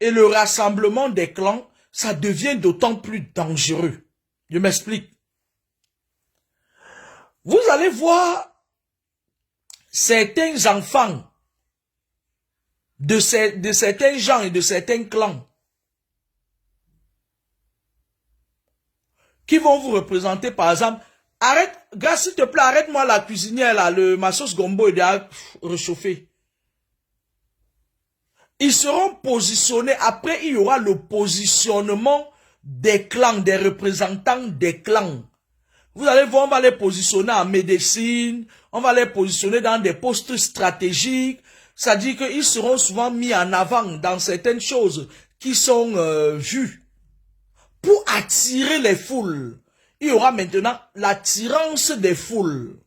et le rassemblement des clans, ça devient d'autant plus dangereux. Je m'explique. Vous allez voir certains enfants de certains gens et de certains clans qui vont vous représenter, par exemple, arrête, gars, s'il te plaît, arrête-moi la cuisinière, là, ma sauce gombo est déjà réchauffée. Ils seront positionnés, après il y aura le positionnement des clans, des représentants des clans. Vous allez voir, on va les positionner en médecine, on va les positionner dans des postes stratégiques, c'est-à-dire qu'ils seront souvent mis en avant dans certaines choses qui sont vues pour attirer les foules. Il y aura maintenant l'attirance des foules.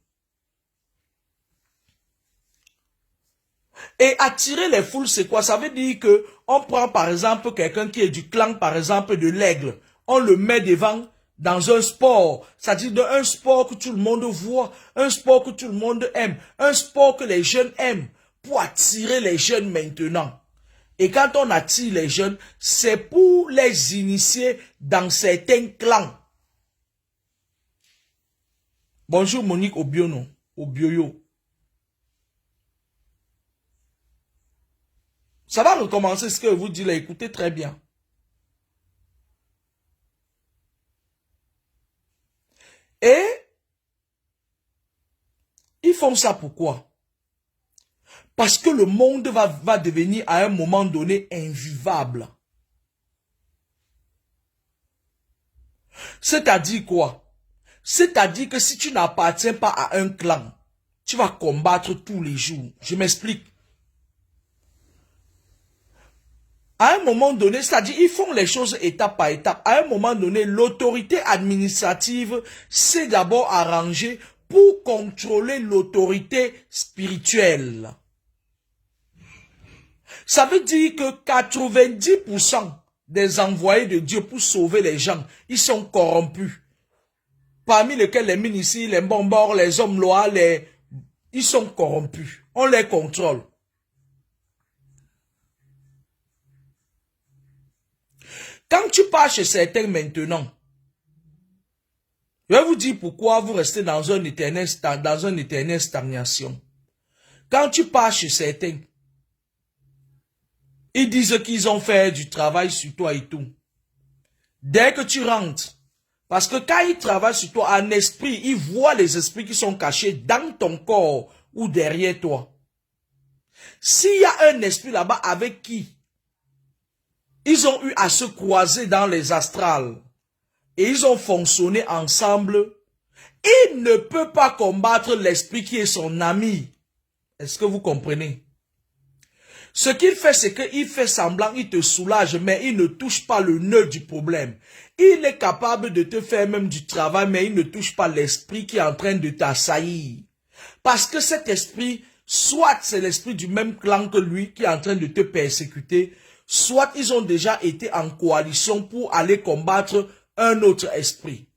Et attirer les foules, c'est quoi? Ça veut dire que on prend par exemple quelqu'un qui est du clan, par exemple de l'aigle. On le met devant dans un sport. C'est-à-dire un sport que tout le monde voit, un sport que tout le monde aime, un sport que les jeunes aiment, pour attirer les jeunes maintenant. Et quand on attire les jeunes, c'est pour les initier dans certains clans. Bonjour Monique Obiono, Obioyo. Ça va recommencer ce que je vous dis là, écoutez très bien. Et ils font ça pourquoi? Parce que le monde va devenir à un moment donné invivable. C'est-à-dire quoi? C'est-à-dire que si tu n'appartiens pas à un clan, tu vas combattre tous les jours. Je m'explique. À un moment donné, c'est-à-dire ils font les choses étape par étape. À un moment donné, l'autorité administrative s'est d'abord arrangée pour contrôler l'autorité spirituelle. Ça veut dire que 90% des envoyés de Dieu pour sauver les gens, ils sont corrompus. Parmi lesquels les ministres, les bombeurs, les hommes loyaux, ils sont corrompus. On les contrôle. Quand tu pars chez certains maintenant, je vais vous dire pourquoi vous restez dans une éternelle stagnation. Quand tu pars chez certains, ils disent qu'ils ont fait du travail sur toi et tout. Dès que tu rentres, parce que quand ils travaillent sur toi en esprit, ils voient les esprits qui sont cachés dans ton corps ou derrière toi. S'il y a un esprit là-bas avec qui ils ont eu à se croiser dans les astrales et ils ont fonctionné ensemble, il ne peut pas combattre l'esprit qui est son ami. Est-ce que vous comprenez? Ce qu'il fait, c'est qu'il fait semblant, il te soulage, mais il ne touche pas le nœud du problème. Il est capable de te faire même du travail, mais il ne touche pas l'esprit qui est en train de t'assaillir. Parce que cet esprit, soit c'est l'esprit du même clan que lui qui est en train de te persécuter, soit ils ont déjà été en coalition pour aller combattre un autre esprit.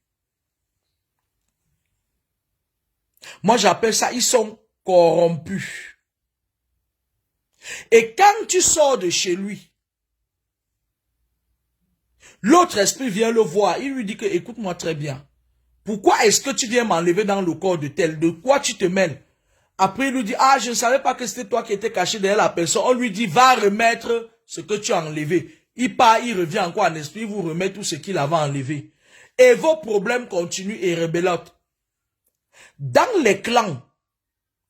Moi, j'appelle ça, ils sont corrompus. Et quand tu sors de chez lui, l'autre esprit vient le voir. Il lui dit que, écoute-moi très bien. Pourquoi est-ce que tu viens m'enlever dans le corps de tel? De quoi tu te mêles? Après, il lui dit, ah, je ne savais pas que c'était toi qui étais caché derrière la personne. On lui dit, va remettre ce que tu as enlevé. Il part, il revient encore en esprit, il vous remet tout ce qu'il avait enlevé. Et vos problèmes continuent et rebelotent. Dans les clans,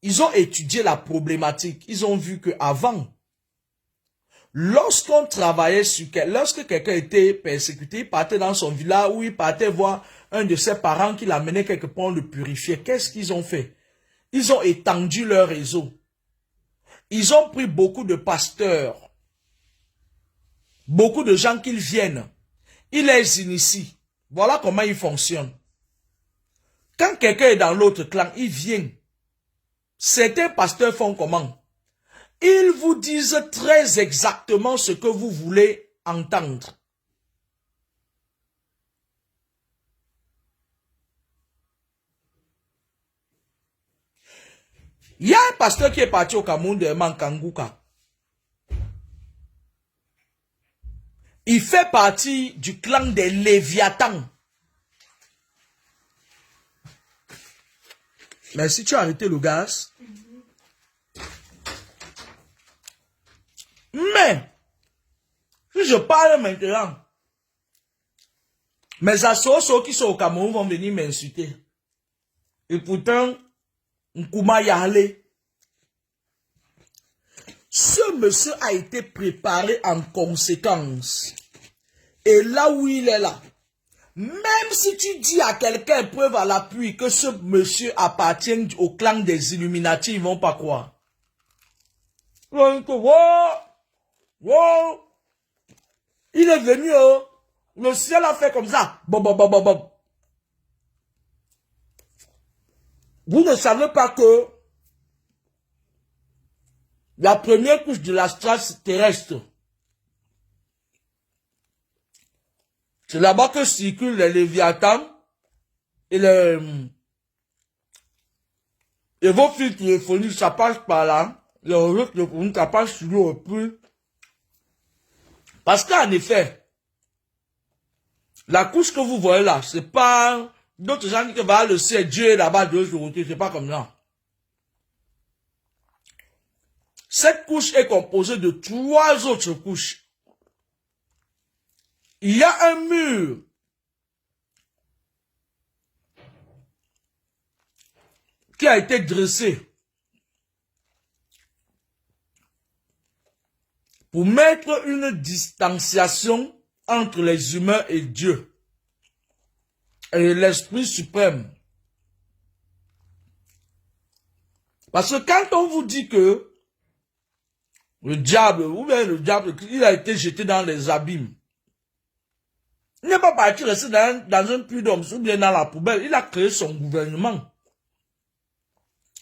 ils ont étudié la problématique. Ils ont vu que avant, lorsqu'on travaillait sur lorsque quelqu'un était persécuté, il partait dans son village ou il partait voir un de ses parents qui l'amenait quelque part le purifier. Qu'est-ce qu'ils ont fait? Ils ont étendu leur réseau. Ils ont pris beaucoup de pasteurs, beaucoup de gens qui viennent. Ils les initient. Voilà comment ils fonctionnent. Quand quelqu'un est dans l'autre clan, il vient. Certains pasteurs font comment? Ils vous disent très exactement ce que vous voulez entendre. Il y a un pasteur qui est parti au Cameroun de Mankanguka. Il fait partie du clan des Léviathans. Mais si tu as arrêté le gaz. Mais, si je parle maintenant, mes associés qui sont au Cameroun vont venir m'insulter. Et pourtant, Nkouma Yale, ce monsieur a été préparé en conséquence. Et là où il est là, même si tu dis à quelqu'un, preuve à l'appui, que ce monsieur appartient au clan des Illuminati, ils vont pas croire. Donc, wow, il est venu, le ciel a fait comme ça. Bon. Vous ne savez pas que la première couche de la strasse terrestre, c'est là-bas que circulent les Léviathans et vos fils téléphoniques, ça passe par là. Les réseaux téléphoniques, ça passe sur le plus. Parce qu'en effet, la couche que vous voyez là, c'est pas d'autres gens qui vont le ciel, Dieu est là-bas de l'autre côté, c'est pas comme ça. Cette couche est composée de 3 autres couches. Il y a un mur qui a été dressé pour mettre une distanciation entre les humains et Dieu et l'Esprit suprême. Parce que quand on vous dit que le diable, il a été jeté dans les abîmes, il n'est pas parti rester dans un puits d'hommes ou bien dans la poubelle, il a créé son gouvernement.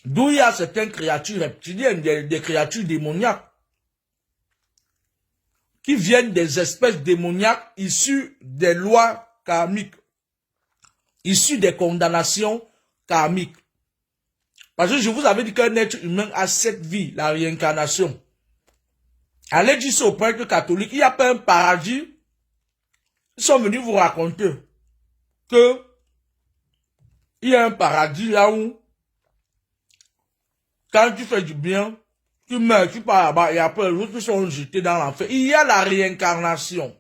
D'où il y a certaines créatures reptiliennes, des créatures démoniaques, qui viennent des espèces démoniaques issues des lois karmiques, issues des condamnations karmiques. Parce que je vous avais dit qu'un être humain a 7 vies, la réincarnation. Allez dire ça aux prêtres catholiques, il n'y a pas un paradis. Ils sont venus vous raconter que il y a un paradis là où, quand tu fais du bien, tu meurs, tu pars là-bas, et après les autres sont jetés dans l'enfer. Il y a la réincarnation.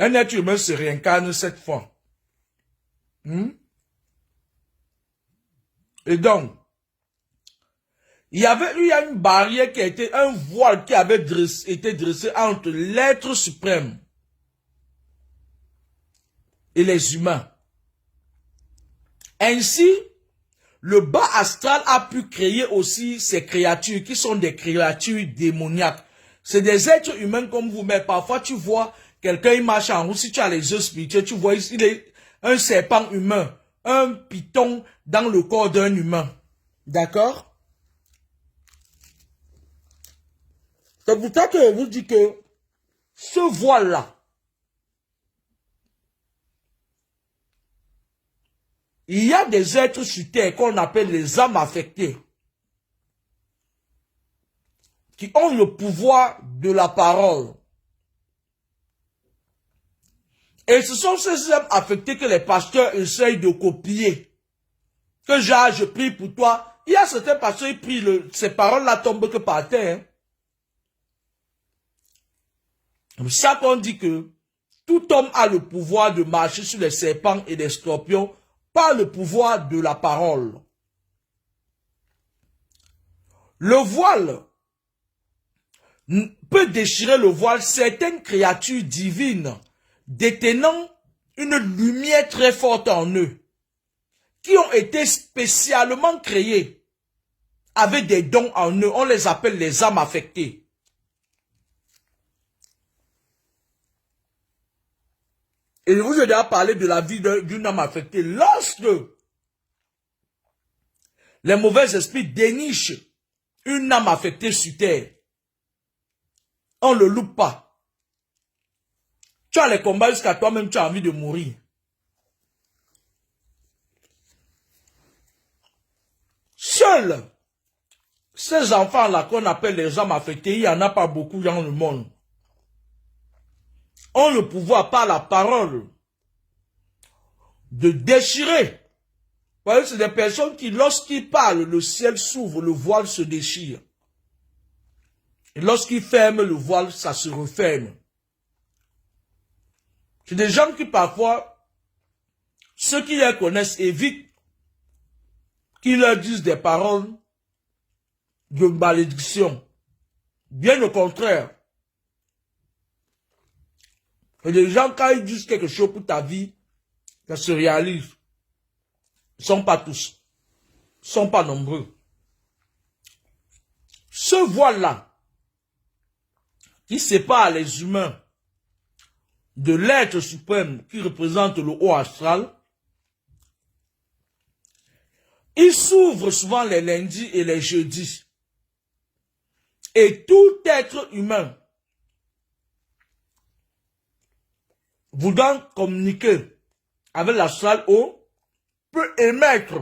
Un être humain se réincarne 7 fois. Et donc, il y a une barrière qui a été, un voile qui avait été dressé entre l'être suprême et les humains. Ainsi, le bas astral a pu créer aussi ces créatures qui sont des créatures démoniaques. C'est des êtres humains comme vous, mais parfois tu vois quelqu'un, il marche en route, si tu as les yeux spirituels, tu vois, il est un serpent humain, un python dans le corps d'un humain. D'accord? C'est pour ça que je vous dis que ce voile-là, il y a des êtres sur terre qu'on appelle les âmes affectées, qui ont le pouvoir de la parole. Et ce sont ces âmes affectées que les pasteurs essayent de copier. Que genre, je prie pour toi. Il y a certains pasteurs qui prient, ces paroles-là tombent que par terre. C'est ça qu'on dit que tout homme a le pouvoir de marcher sur les serpents et les scorpions par le pouvoir de la parole. Le voile peut déchirer le voile certaines créatures divines détenant une lumière très forte en eux, qui ont été spécialement créées avec des dons en eux. On les appelle les âmes affectées. Et je vous ai déjà parlé de la vie d'une âme affectée. Lorsque les mauvais esprits dénichent une âme affectée sur terre, on ne le loupe pas. Tu as les combats jusqu'à toi-même, tu as envie de mourir. Seuls ces enfants-là qu'on appelle les âmes affectées, il n'y en a pas beaucoup dans le monde. ont le pouvoir par la parole de déchirer. Parce que c'est des personnes qui, lorsqu'ils parlent, le ciel s'ouvre, le voile se déchire. Et lorsqu'ils ferment le voile, ça se referme. C'est des gens qui parfois, ceux qui les connaissent évitent qu'ils leur disent des paroles de malédiction. Bien au contraire. Et les gens, quand ils disent quelque chose pour ta vie, ça se réalise. Ils ne sont pas tous. Ils ne sont pas nombreux. Ce voile-là, qui sépare les humains de l'être suprême qui représente le haut astral, il s'ouvre souvent les lundis et les jeudis. Et tout être humain voulant communiquer avec l'astral haut peut émettre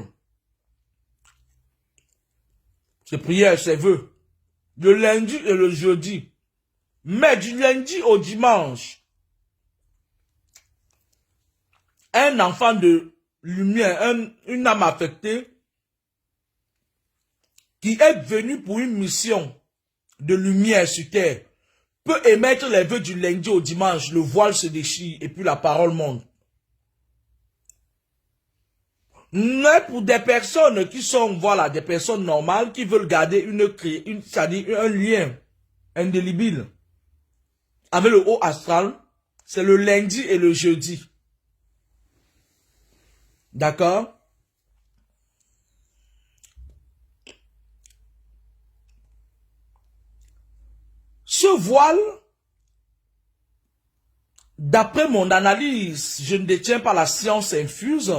ses prières, ses vœux, le lundi et le jeudi. Mais du lundi au dimanche, un enfant de lumière, une âme affectée, qui est venu pour une mission de lumière sur terre, peut émettre les vœux du lundi au dimanche, le voile se déchire et puis la parole monte. Mais pour des personnes qui sont, voilà, des personnes normales qui veulent garder c'est-à-dire un lien indélébile avec le haut astral, c'est le lundi et le jeudi. D'accord? Ce voile, d'après mon analyse, je ne détiens pas la science infuse,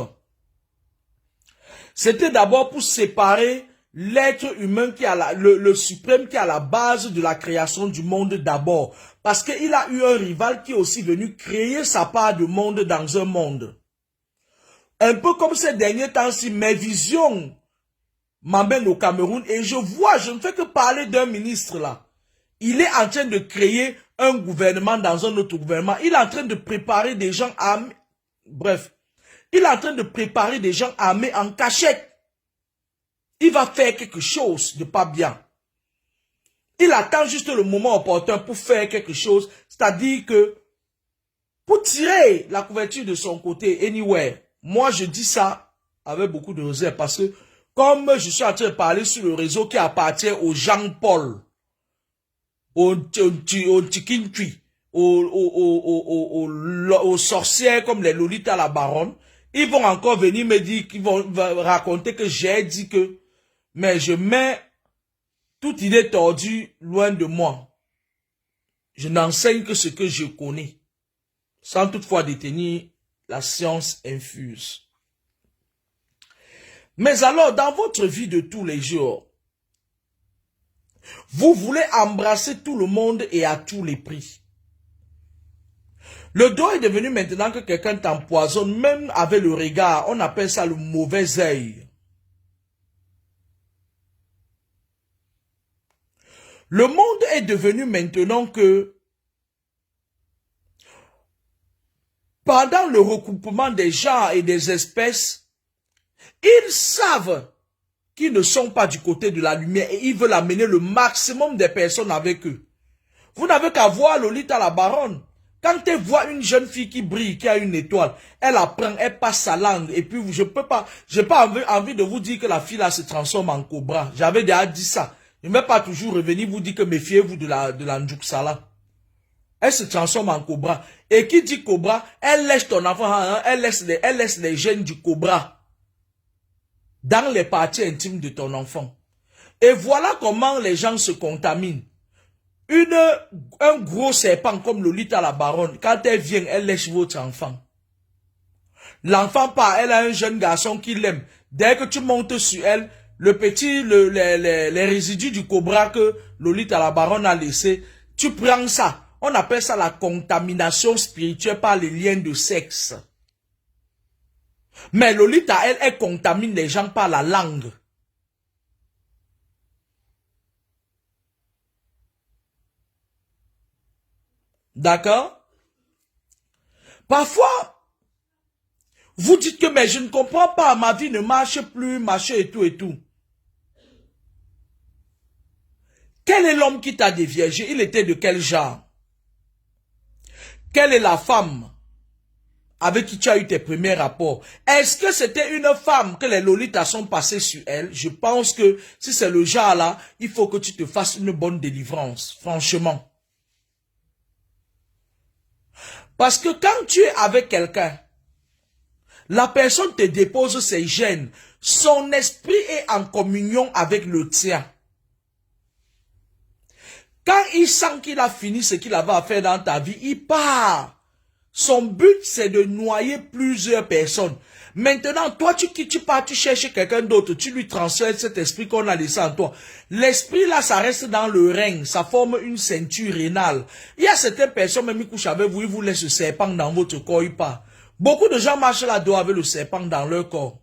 c'était d'abord pour séparer l'être humain qui a le suprême qui est à la base de la création du monde d'abord. Parce qu'il a eu un rival qui est aussi venu créer sa part de monde dans un monde. Un peu comme ces derniers temps-ci, mes visions m'amènent au Cameroun et je ne fais que parler d'un ministre là. Il est en train de créer un gouvernement dans un autre gouvernement. Il est en train de préparer des gens armés. Bref. Il est en train de préparer des gens armés en cachette. Il va faire quelque chose de pas bien. Il attend juste le moment opportun pour faire quelque chose. C'est-à-dire que pour tirer la couverture de son côté, anywhere. Moi, je dis ça avec beaucoup de réserve parce que comme je suis en train de parler sur le réseau qui appartient aux Jean-Paul, aux Tikintui, aux sorcières comme les Lolita la Baronne, ils vont encore venir me dire, qu'ils vont raconter que j'ai dit que, mais je mets toute idée tordue loin de moi. Je n'enseigne que ce que je connais, sans toutefois détenir la science infuse. Mais alors, dans votre vie de tous les jours, vous voulez embrasser tout le monde et à tous les prix. Le dos est devenu maintenant que quelqu'un t'empoisonne, même avec le regard. On appelle ça le mauvais œil. Le monde est devenu maintenant que pendant le recoupement des genres et des espèces, ils savent qu'ils ne sont pas du côté de la lumière et ils veulent amener le maximum des personnes avec eux. Vous n'avez qu'à voir Lolita la Baronne. Quand elle voit une jeune fille qui brille, qui a une étoile, elle apprend, elle passe sa langue. Et puis, j'ai pas envie de vous dire que la fille là se transforme en cobra. J'avais déjà dit ça. Je ne vais pas toujours revenir vous dire que méfiez-vous de la Ndjuksala. Elle se transforme en cobra. Et qui dit cobra, elle laisse ton enfant, hein, elle laisse les gènes du cobra dans les parties intimes de ton enfant. Et voilà comment les gens se contaminent. Un gros serpent comme Lolita la Baronne, quand elle vient, elle lèche votre enfant. L'enfant part, elle a un jeune garçon qui l'aime. Dès que tu montes sur elle, les résidus du cobra que Lolita la Baronne a laissé, tu prends ça. On appelle ça la contamination spirituelle par les liens de sexe. Mais Lolita, elle contamine les gens par la langue. D'accord? Parfois, vous dites que mais je ne comprends pas, ma vie ne marche plus, machin et tout et tout. Quel est l'homme qui t'a déviégé? Il était de quel genre? Quelle est la femme avec qui tu as eu tes premiers rapports? Est-ce que c'était une femme que les lolitas sont passés sur elle? Je pense que si c'est le genre là, il faut que tu te fasses une bonne délivrance, franchement. Parce que quand tu es avec quelqu'un, la personne te dépose ses gènes, son esprit est en communion avec le tien. Quand il sent qu'il a fini ce qu'il avait à faire dans ta vie, il part. Son but, c'est de noyer plusieurs personnes. Maintenant, toi, tu pars, tu cherches quelqu'un d'autre, tu lui transfères cet esprit qu'on a laissé en toi. L'esprit, là, ça reste dans le rein, ça forme une ceinture rénale. Il y a certaines personnes, même qui couchent avec vous, ils vous laissent le serpent dans votre corps, ils partent. Beaucoup de gens marchent là-dedans avec le serpent dans leur corps.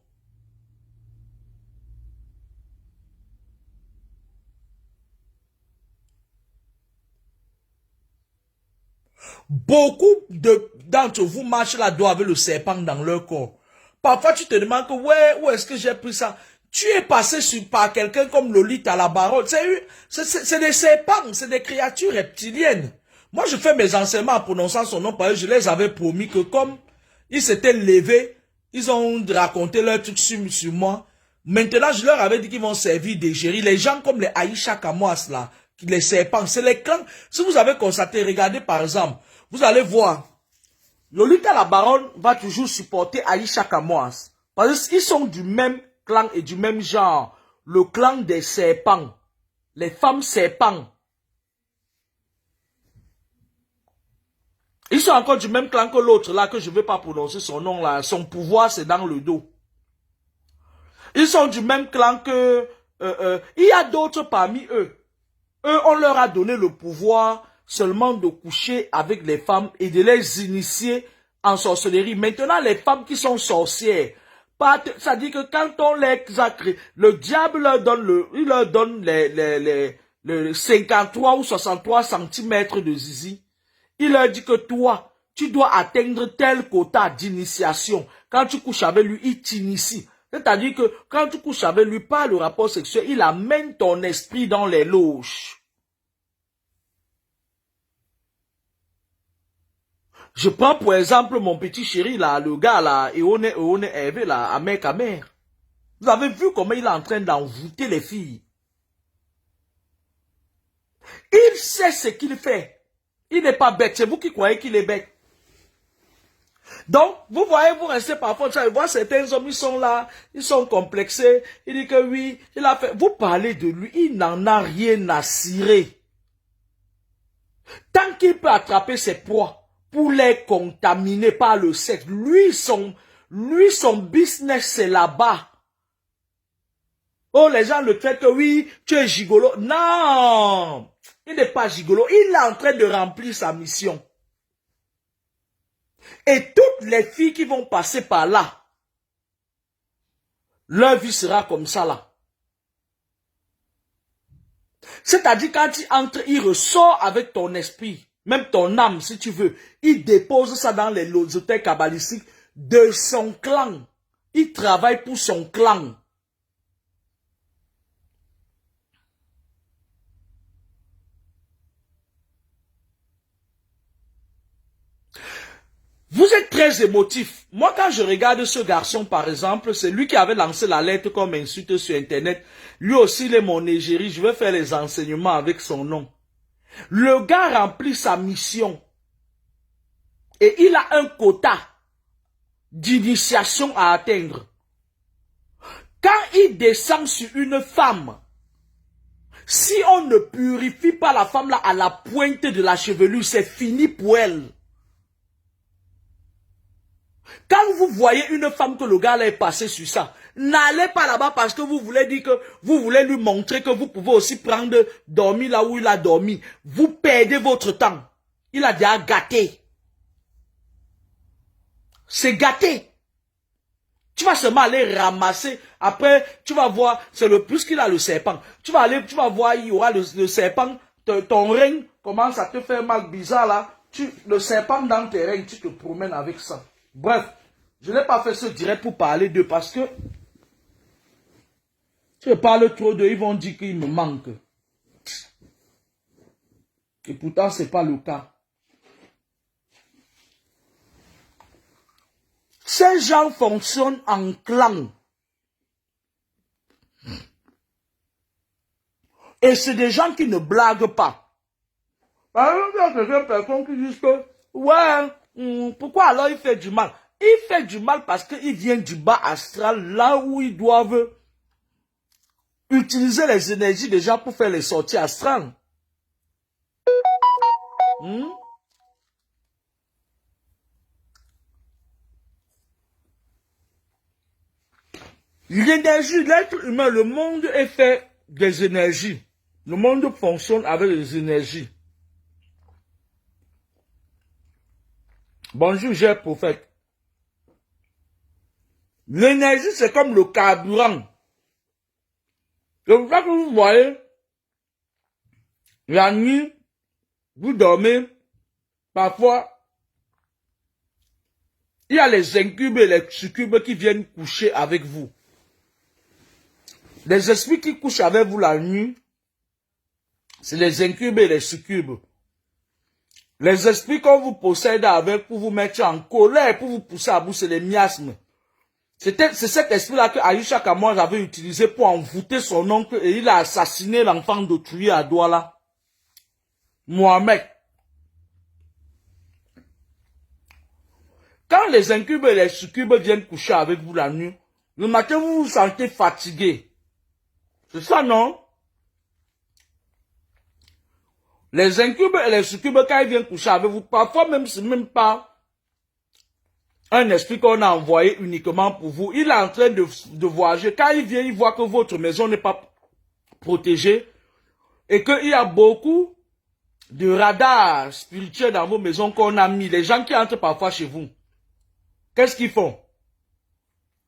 Beaucoup d'entre vous marchent là-dedans avec le serpent dans leur corps. Parfois, tu te demandes que, ouais, où est-ce que j'ai pris ça? Tu es passé par quelqu'un comme Lolita la baronne. C'est des serpents, c'est des créatures reptiliennes. Moi, je fais mes enseignements en prononçant son nom parce que je les avais promis que comme ils s'étaient levés, ils ont raconté leur truc sur moi. Maintenant, je leur avais dit qu'ils vont servir d'égérie. Les gens comme les Aïcha Kamoas là, les serpents, c'est les clans. Si vous avez constaté, regardez par exemple, vous allez voir, Lolita la baronne va toujours supporter Aïcha Kamoas. Parce qu'ils sont du même clan et du même genre. Le clan des serpents. Les femmes serpents. Ils sont encore du même clan que l'autre là, que je ne vais pas prononcer son nom là. Son pouvoir c'est dans le dos. Ils sont du même clan que... il y a d'autres parmi eux. Eux, on leur a donné le pouvoir seulement de coucher avec les femmes et de les initier en sorcellerie. Maintenant, les femmes qui sont sorcières, ça dit que quand on les a créées, le diable leur donne il leur donne les 53 ou 63 centimètres de zizi. Il leur dit que toi, tu dois atteindre tel quota d'initiation. Quand tu couches avec lui, il t'initie. C'est-à-dire que quand tu couches avec lui, par le rapport sexuel, il amène ton esprit dans les loges. Je prends pour exemple mon petit chéri là, le gars là, et on est Hervé là, à mère. Vous avez vu comment il est en train d'envoûter les filles. Il sait ce qu'il fait. Il n'est pas bête. C'est vous qui croyez qu'il est bête. Donc, vous voyez, vous restez parfois, vous voyez certains hommes, ils sont là, ils sont complexés. Il dit que oui, il a fait. Vous parlez de lui, il n'en a rien à cirer. Tant qu'il peut attraper ses proies pour les contaminer par le sexe, lui, son business, c'est là-bas. Oh, les gens le traitent que oui, tu es gigolo. Non, il n'est pas gigolo. Il est en train de remplir sa mission. Et toutes les filles qui vont passer par là, leur vie sera comme ça là. C'est-à-dire quand il entre, il ressort avec ton esprit, même ton âme si tu veux. Il dépose ça dans les hôtels kabbalistiques de son clan. Il travaille pour son clan. Vous êtes très émotif. Moi, quand je regarde ce garçon, par exemple, c'est lui qui avait lancé la lettre comme insulte sur Internet. Lui aussi, il est mon égérie. Je vais faire les enseignements avec son nom. Le gars remplit sa mission. Et il a un quota d'initiation à atteindre. Quand il descend sur une femme, si on ne purifie pas la femme là à la pointe de la chevelure, c'est fini pour elle. Quand vous voyez une femme que le gars là est passé sur ça, n'allez pas là-bas parce que vous voulez dire que vous voulez lui montrer que vous pouvez aussi prendre, dormir là où il a dormi. Vous perdez votre temps. Il a déjà gâté. C'est gâté. Tu vas seulement aller ramasser. Après, tu vas voir, c'est le plus qu'il a le serpent. Tu vas voir, il y aura le serpent, ton rein commence à te faire mal bizarre là. le serpent dans tes règles, tu te promènes avec ça. Bref, je n'ai pas fait ce direct pour parler d'eux parce que si je parle trop d'eux, ils vont dire qu'il me manque. Et pourtant, ce n'est pas le cas. Ces gens fonctionnent en clan. Et c'est des gens qui ne blaguent pas. Par exemple, il y a des personnes qui disent que, ouais, pourquoi alors il fait du mal? Il fait du mal parce qu'il vient du bas astral, là où ils doivent utiliser les énergies des gens pour faire les sorties astrales. L'énergie, l'être humain, le monde est fait des énergies. Le monde fonctionne avec les énergies. Bonjour, cher prophète. L'énergie, c'est comme le carburant. C'est pour ça que vous voyez, la nuit, vous dormez, parfois, il y a les incubes et les succubes qui viennent coucher avec vous. Les esprits qui couchent avec vous la nuit, c'est les incubes et les succubes. Les esprits qu'on vous possède avec pour vous mettre en colère, pour vous pousser à bout, c'est les miasmes. C'est cet esprit-là que Aïcha Kamouaz avait utilisé pour envoûter son oncle et il a assassiné l'enfant d'autrui à Douala. Mohamed. Quand les incubes et les succubes viennent coucher avec vous la nuit, le matin vous vous sentez fatigué. C'est ça, non? Les incubes et les succubes, quand ils viennent coucher avec vous, parfois même, c'est même pas un esprit qu'on a envoyé uniquement pour vous. Il est en train de voyager. Quand il vient, il voit que votre maison n'est pas protégée et qu'il y a beaucoup de radars spirituels dans vos maisons qu'on a mis. Les gens qui entrent parfois chez vous, qu'est-ce qu'ils font?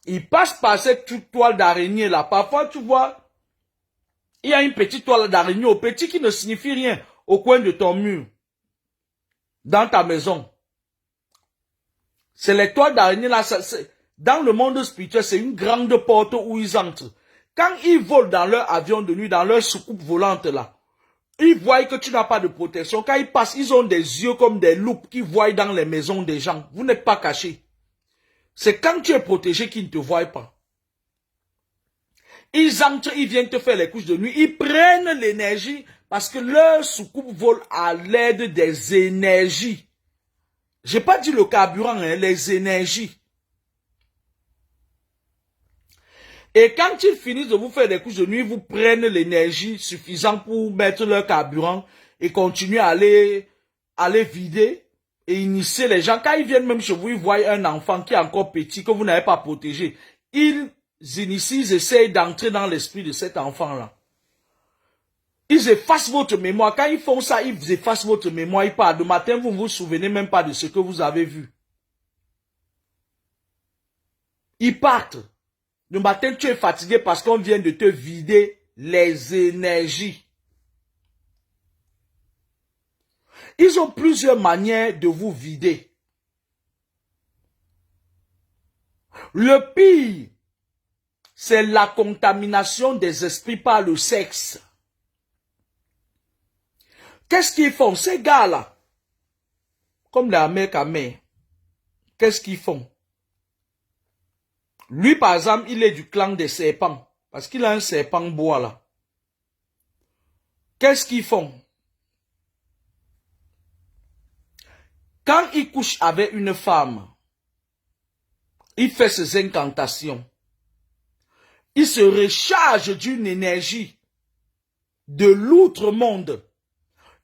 Ils passent par cette toile d'araignée là. Parfois, tu vois, il y a une petite toile d'araignée au petit qui ne signifie rien au coin de ton mur, dans ta maison. C'est les toiles d'araignée là, dans le monde spirituel, c'est une grande porte où ils entrent. Quand ils volent dans leur avion de nuit, dans leur soucoupe volante là, ils voient que tu n'as pas de protection. Quand ils passent, ils ont des yeux comme des loupes qui voient dans les maisons des gens. Vous n'êtes pas cachés. C'est quand tu es protégé qu'ils ne te voient pas. Ils entrent, ils viennent te faire les couches de nuit, ils prennent l'énergie parce que leur soucoupe vole à l'aide des énergies. J'ai pas dit le carburant, hein, les énergies. Et quand ils finissent de vous faire des couches de nuit, vous prennent l'énergie suffisante pour mettre leur carburant et continuer à aller vider et initier les gens. Quand ils viennent même chez vous, ils voient un enfant qui est encore petit, que vous n'avez pas protégé. Ils initient, ils essayent d'entrer dans l'esprit de cet enfant-là. Ils effacent votre mémoire. Quand ils font ça, ils effacent votre mémoire. Ils partent. Le matin, vous ne vous souvenez même pas de ce que vous avez vu. Ils partent. Le matin, tu es fatigué parce qu'on vient de te vider les énergies. Ils ont plusieurs manières de vous vider. Le pire, c'est la contamination des esprits par le sexe. Qu'est-ce qu'ils font, ces gars-là? Comme les Américains, qu'est-ce qu'ils font? Lui, par exemple, il est du clan des serpents. Parce qu'il a un serpent bois là. Qu'est-ce qu'ils font? Quand il couche avec une femme, il fait ses incantations. Il se recharge d'une énergie de l'outre-monde.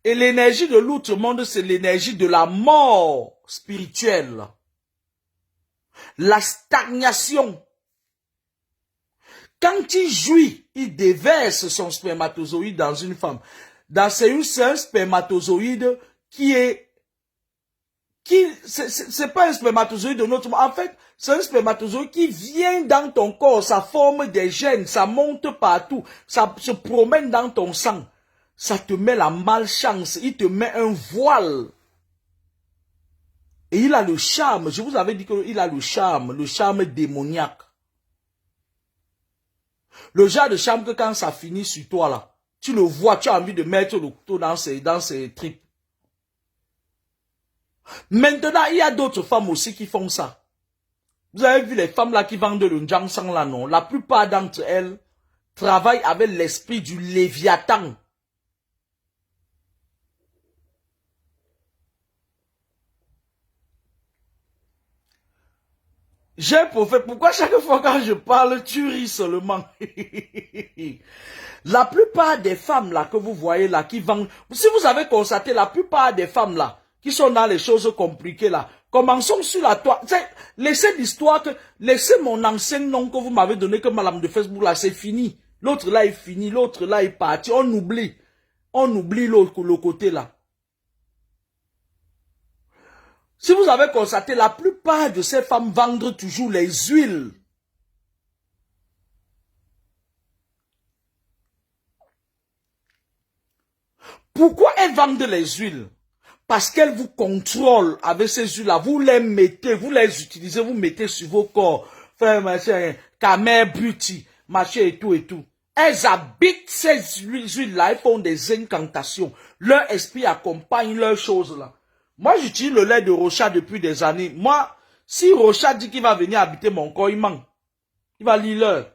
Et l'énergie de l'outre-monde, c'est l'énergie de la mort spirituelle. La stagnation. Quand il jouit, il déverse son spermatozoïde dans une femme. C'est un spermatozoïde c'est pas un spermatozoïde de notre monde. En fait, c'est un spermatozoïde qui vient dans ton corps, ça forme des gènes, ça monte partout, ça se promène dans ton sang. Ça te met la malchance, il te met un voile. Et il a le charme. Je vous avais dit qu'il a le charme démoniaque. Le genre de charme que quand ça finit sur toi là, tu le vois, tu as envie de mettre le couteau dans ses tripes. Maintenant, il y a d'autres femmes aussi qui font ça. Vous avez vu les femmes là qui vendent le Njangsang là, non? La plupart d'entre elles travaillent avec l'esprit du Léviathan. J'ai un prophète. Pourquoi chaque fois quand je parle, tu ris seulement? La plupart des femmes là que vous voyez là qui vendent, si vous avez constaté, la plupart des femmes là qui sont dans les choses compliquées là, commençons sur la toile. Laissez l'histoire, laissez mon ancien nom que vous m'avez donné que madame de Facebook là, c'est fini. L'autre là est fini, l'autre là est parti. On oublie l'autre, le côté là. Si vous avez constaté, la plupart de ces femmes vendent toujours les huiles. Pourquoi elles vendent les huiles? Parce qu'elles vous contrôlent avec ces huiles-là. Vous les mettez, vous les utilisez, vous mettez sur vos corps. Machin, Camer Beauty, machin et tout et tout. Elles habitent ces huiles-là, elles font des incantations. Leur esprit accompagne leurs choses-là. Moi, j'utilise le lait de Rocha depuis des années. Moi, si Rocha dit qu'il va venir habiter mon corps, il ment. Il va lire l'heure.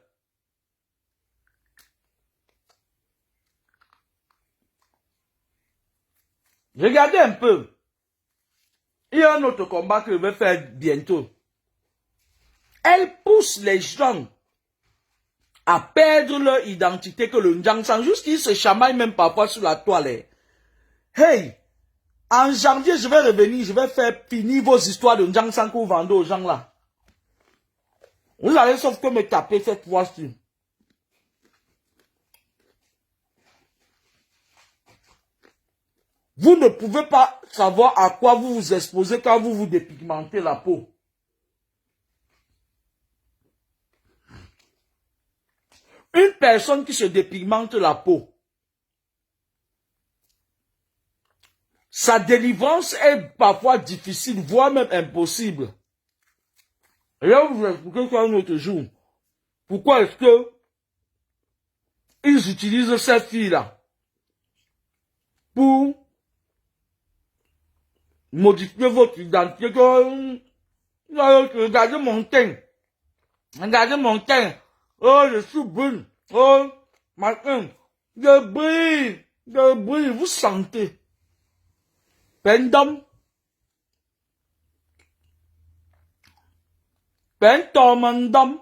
Regardez un peu. Il y a un autre combat que je vais faire bientôt. Elle pousse les gens à perdre leur identité que le Njangsang. Jusqu'ils se chamaillent même parfois sur la toile. Hey! En janvier, je vais revenir, je vais faire finir vos histoires de Njangsang que vous vendez aux gens là. Vous allez sauf que me taper cette fois-ci. Vous ne pouvez pas savoir à quoi vous vous exposez quand vous vous dépigmentez la peau. Une personne qui se dépigmente la peau, sa délivrance est parfois difficile, voire même impossible. Et là, vous expliquer ça un autre jour. Pourquoi est-ce que ils utilisent ces filles-là pour modifier votre identité? Regardez mon teint. Regardez mon teint. Oh, je suis brune. Oh, machin. Je brille, vous sentez. Pendam. Pentomandam.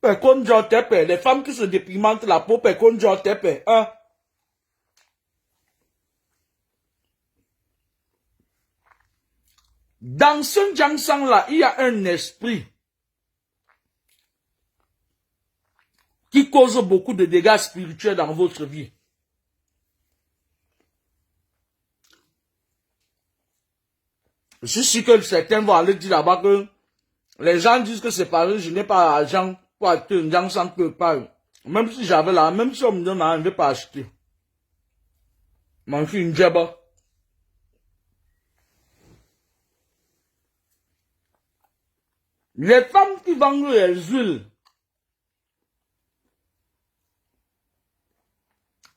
Les femmes qui se dépigmentent la peau, hein? Dans ce Njangsang là, il y a un esprit qui cause beaucoup de dégâts spirituels dans votre vie. Je suis sûr que certains vont aller dire là-bas que les gens disent que c'est pareil, je n'ai pas l'argent pour acheter un Njangsang que pas. Même si j'avais là, même si on me donne, je ne vais pas acheter. M'en fais une djaba. Les femmes qui vendent les huiles,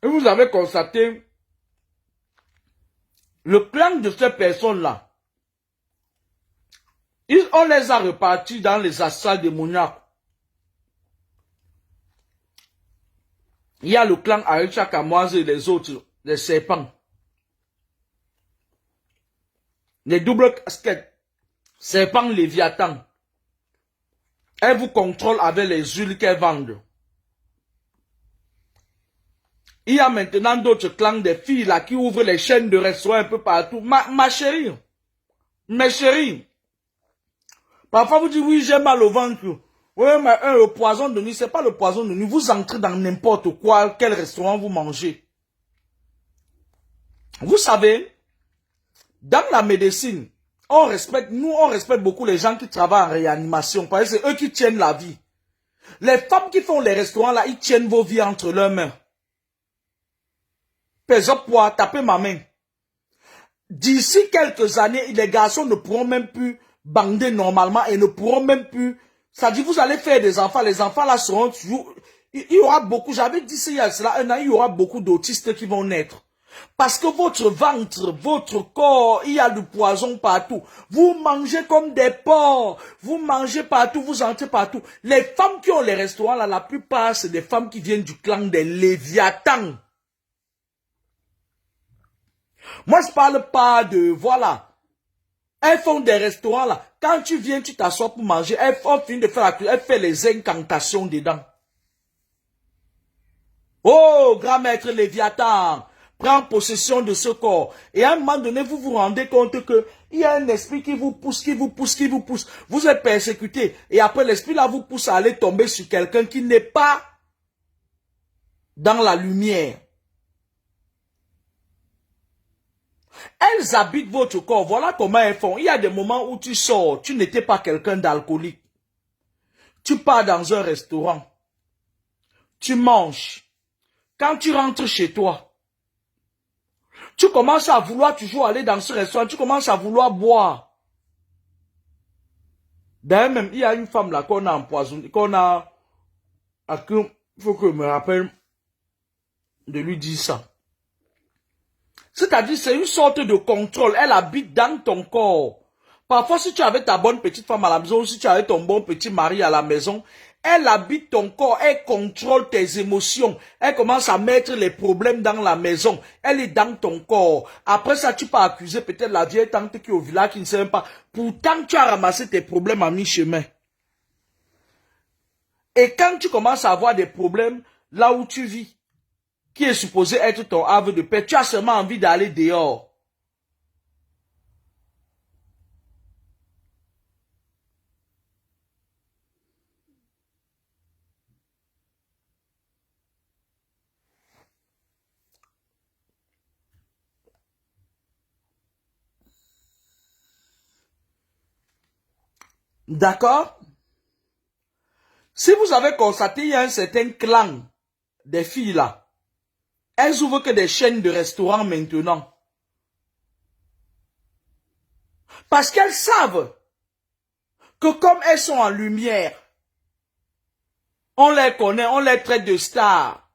et vous avez constaté, le clan de ces personnes-là, on les a repartis dans les astrales démoniaques. Il y a le clan Aïcha Kamoise et les autres, les serpents. Les doubles casquettes, serpents Léviathan. Elles vous contrôlent avec les huiles qu'elles vendent. Il y a maintenant d'autres clans des filles là qui ouvrent les chaînes de restaurants un peu partout. Ma chérie, mes chéris, parfois vous dites oui j'ai mal au ventre. Oui mais le poison de nuit, c'est pas le poison de nuit. Vous entrez dans n'importe quoi, quel restaurant vous mangez. Vous savez, dans la médecine, on respecte beaucoup les gens qui travaillent en réanimation parce que c'est eux qui tiennent la vie. Les femmes qui font les restaurants là, ils tiennent vos vies entre leurs mains. Pèse poids, tapez ma main. d'ici quelques années, les garçons ne pourront même plus bander normalement et ne pourront même plus... Ça dit, vous allez faire des enfants, les enfants là seront toujours... Il y aura beaucoup, j'avais dit ça il y a cela un an, il y aura beaucoup d'autistes qui vont naître. Parce que votre ventre, votre corps, il y a du poison partout. Vous mangez comme des porcs. Vous mangez partout, vous entrez partout. Les femmes qui ont les restaurants là, la plupart, c'est des femmes qui viennent du clan des Léviathans. Moi, je parle pas de, voilà. Elles font des restaurants là. Quand tu viens, tu t'assois pour manger. Elles finissent de faire la cuisine. Elles font les incantations dedans. Oh, grand maître Léviathan, prends possession de ce corps. Et à un moment donné, vous vous rendez compte que il y a un esprit qui vous pousse, qui vous pousse, qui vous pousse. Vous êtes persécuté. Et après, l'esprit là vous pousse à aller tomber sur quelqu'un qui n'est pas dans la lumière. Elles habitent votre corps. Voilà comment elles font. Il y a des moments où tu sors. Tu n'étais pas quelqu'un d'alcoolique. Tu pars dans un restaurant. Tu manges. Quand tu rentres chez toi, tu commences à vouloir toujours aller dans ce restaurant. Tu commences à vouloir boire. D'ailleurs, même, il y a une femme là qu'on a empoisonnée, qu'on a... Il faut que je me rappelle de lui dire ça. C'est-à-dire, c'est une sorte de contrôle. Elle habite dans ton corps. Parfois, si tu avais ta bonne petite femme à la maison, ou si tu avais ton bon petit mari à la maison, elle habite ton corps, elle contrôle tes émotions. Elle commence à mettre les problèmes dans la maison. Elle est dans ton corps. Après ça, tu peux accuser peut-être la vieille tante qui est au village, qui ne sait même pas. Pourtant, tu as ramassé tes problèmes à mi-chemin. Et quand tu commences à avoir des problèmes là où tu vis, qui est supposé être ton havre de paix, tu as seulement envie d'aller dehors. D'accord? Si vous avez constaté, il y a un certain clan des filles là. Elles ouvrent que des chaînes de restaurants maintenant. Parce qu'elles savent que comme elles sont en lumière, on les connaît, on les traite de stars.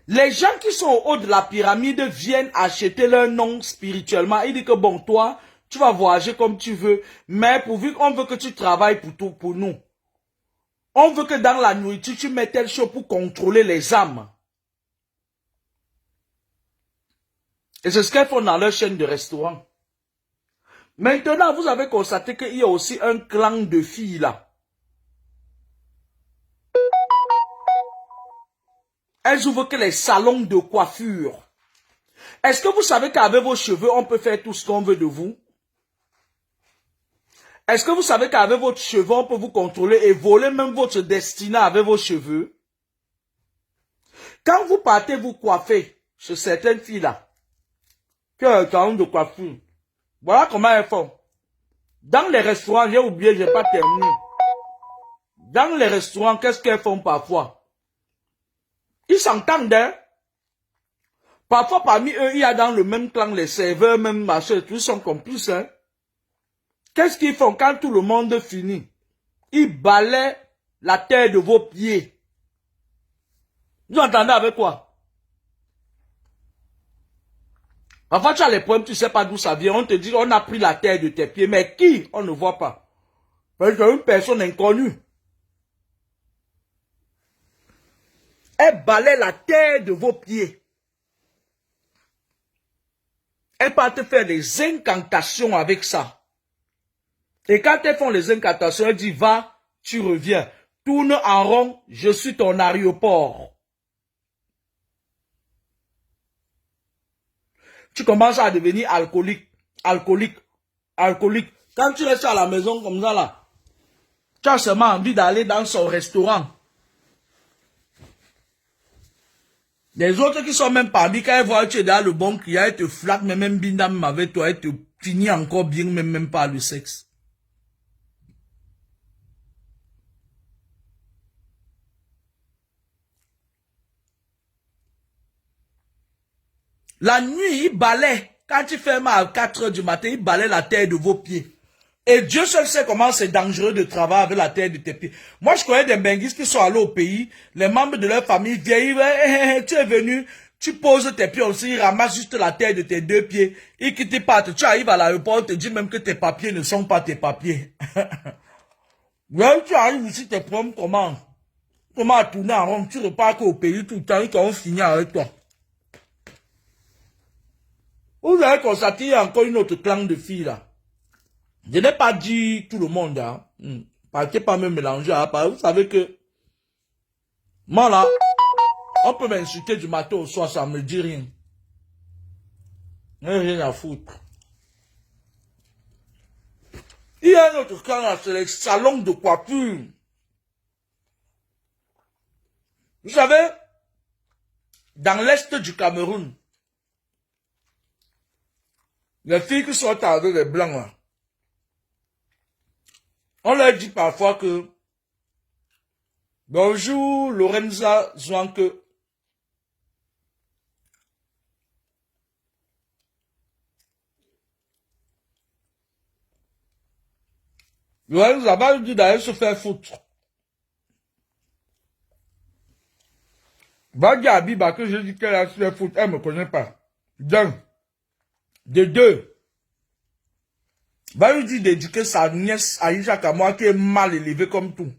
Les gens qui sont au haut de la pyramide viennent acheter leur nom spirituellement. Ils disent que bon, toi, tu vas voyager comme tu veux, mais pourvu qu'on veut que tu travailles pour nous. On veut que dans la nourriture, tu mettes telle chose pour contrôler les âmes. Et c'est ce qu'elles font dans leur chaîne de restaurants. Maintenant, vous avez constaté qu'il y a aussi un clan de filles là. Elles ouvrent que les salons de coiffure. Est-ce que vous savez qu'avec vos cheveux, on peut faire tout ce qu'on veut de vous? Est-ce que vous savez qu'avec votre cheveux, on peut vous contrôler et voler même votre destinée avec vos cheveux? Quand vous partez vous coiffer chez certaines filles là, qui ont un salon de coiffure, voilà comment elles font. Dans les restaurants, j'ai oublié, j'ai pas terminé. Dans les restaurants, qu'est-ce qu'elles font parfois? Ils s'entendent, hein? Parfois, parmi eux, il y a dans le même clan les serveurs, même machin, tous sont complices, hein? Qu'est-ce qu'ils font quand tout le monde finit? Ils balaient la terre de vos pieds. Vous entendez avec quoi? Parfois, tu as les problèmes, tu ne sais pas d'où ça vient. On te dit, on a pris la terre de tes pieds. Mais qui? On ne voit pas. Parce que une personne inconnue. Elle balaie la terre de vos pieds. Elle part te faire des incantations avec ça. Et quand elles font les incantations, elle dit, va, tu reviens. Tourne en rond, je suis ton aéroport. Tu commences à devenir alcoolique, alcoolique, alcoolique. Quand tu restes à la maison comme ça là, tu as seulement envie d'aller dans son restaurant. Les autres qui sont même parmi, quand ils voient que tu es dans le bon client, ils te flattent, mais même bien même avec toi, ils te finissent encore bien, même pas le sexe. La nuit, il balaie. Quand tu fais mal à 4 heures du matin, il balaye la terre de vos pieds. Et Dieu seul sait comment c'est dangereux de travailler avec la terre de tes pieds. Moi, je connais des benguistes qui sont allés au pays, les membres de leur famille viennent, tu es venu, tu poses tes pieds aussi, ils ramassent juste la terre de tes 2 pieds, ils quittent pas, tu arrives à l'aéroport, ils te disent même que tes papiers ne sont pas tes papiers. Ouais, tu arrives ici, tes problèmes comment tourner en rond, tu repars au pays tout le temps, ils vont finir avec toi. Vous avez constaté, il y a encore une autre clan de filles là. Je n'ai pas dit tout le monde, hein. Partez pas me mélanger, hein. Vous savez que, moi là, on peut m'insulter du matin au soir, ça me dit rien. Rien à foutre. Il y a un autre clan là, c'est les salons de coiffure. Vous savez, dans l'est du Cameroun, les filles qui sont avec les blancs là, on leur dit parfois que bonjour Lorenza Zouanke. Lorenza va lui dire d'aller se faire foutre. Va dire à Biba que je dis qu'elle a se faire foutre, elle me connaît pas. D'un. De deux. Va lui dire d'éduquer sa nièce Aïcha Kamoa qui est mal élevée comme tout.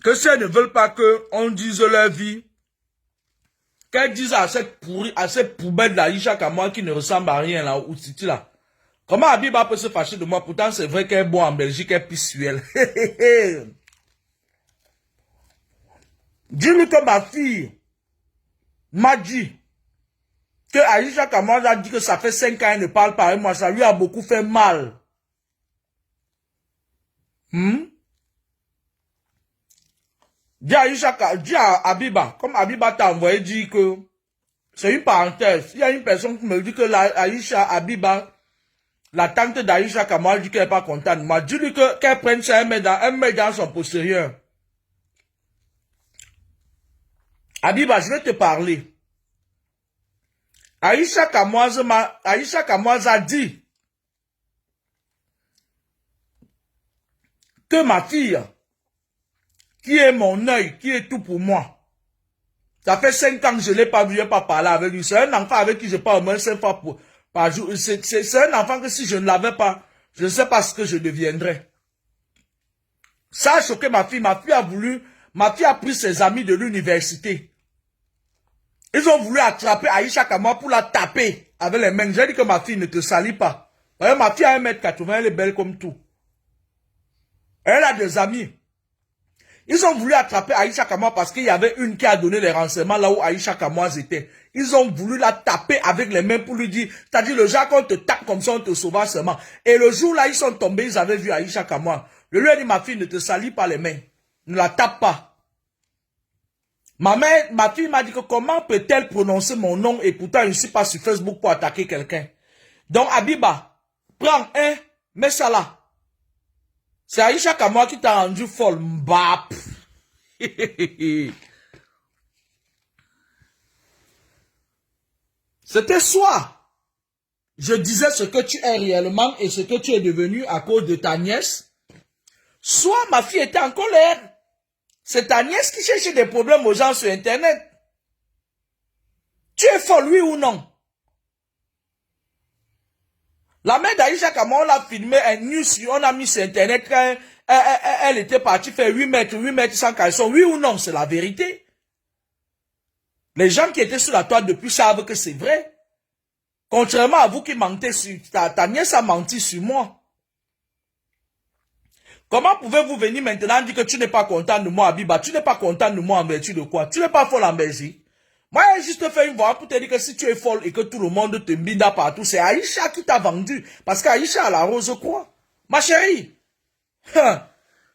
Que si elles ne veulent pas qu'on dise leur vie, qu'elles disent à cette poubelle d'Aïcha Kamoa qui ne ressemble à rien là, ou Titi là. Comment Abiba peut se fâcher de moi? Pourtant c'est vrai qu'elle est bonne en Belgique, elle pisse sur elle. Dis-lui que ma fille m'a dit que Aïcha Kamoa a dit que ça fait 5 ans qu'elle ne parle pas avec moi, ça lui a beaucoup fait mal. Dis à Abiba, comme Abiba t'a envoyé dire que c'est une parenthèse. Il y a une personne qui me dit que Aïcha Abiba, la tante d'Aïcha Kamoa dit qu'elle n'est pas contente. Moi, dis-lui qu'elle prenne ça, elle met dans son postérieur. Abiba, je vais te parler. Aïcha Kamoa a dit que ma fille, qui est mon œil, qui est tout pour moi, ça fait 5 ans que je ne l'ai pas vu, je n'ai pas parlé avec lui. C'est un enfant avec qui je parle au moins 5 fois par jour. C'est un enfant que si je ne l'avais pas, je ne sais pas ce que je deviendrais. Ça a choqué ma fille. Ma fille a pris ses amis de l'université. Ils ont voulu attraper Aïcha Kamoa pour la taper avec les mains. J'ai dit que ma fille ne te salit pas. Voyez, ma fille a 1m80, elle est belle comme tout. Elle a des amis. Ils ont voulu attraper Aïcha Kamoa parce qu'il y avait une qui a donné les renseignements là où Aïcha Kamoa était. Ils ont voulu la taper avec les mains pour lui dire, c'est-à-dire le genre qu'on te tape comme ça, on te sauvera seulement. Et le jour là, ils sont tombés, ils avaient vu Aïcha Kamoa. Je lui ai dit, ma fille, ne te salis pas les mains. Ne la tape pas. Ma fille m'a dit que comment peut-elle prononcer mon nom et pourtant je ne suis pas sur Facebook pour attaquer quelqu'un. Donc Abiba, prends un, mets ça là. C'est Aïcha Kamoa qui t'a rendu folle. Mbap. C'était soit je disais ce que tu es réellement et ce que tu es devenu à cause de ta nièce, soit ma fille était en colère. C'est ta nièce qui cherche des problèmes aux gens sur Internet. Tu es folle, oui ou non? La mère d'Aïcha Kamoa, on l'a filmé, on a mis sur Internet quand elle était partie faire 8 mètres sans caleçon. Oui ou non? C'est la vérité. Les gens qui étaient sur la toile depuis savent que c'est vrai. Contrairement à vous qui mentez sur ta nièce a menti sur moi. Comment pouvez-vous venir maintenant dire que tu n'es pas content de moi, Abiba? Tu n'es pas content de moi en vertu de quoi? Tu n'es pas folle en Belgique. Moi, j'ai juste fait une voix pour te dire que si tu es folle et que tout le monde te mbinda partout, c'est Aïcha qui t'a vendu. Parce qu'Aïcha a la rose quoi? Ma chérie.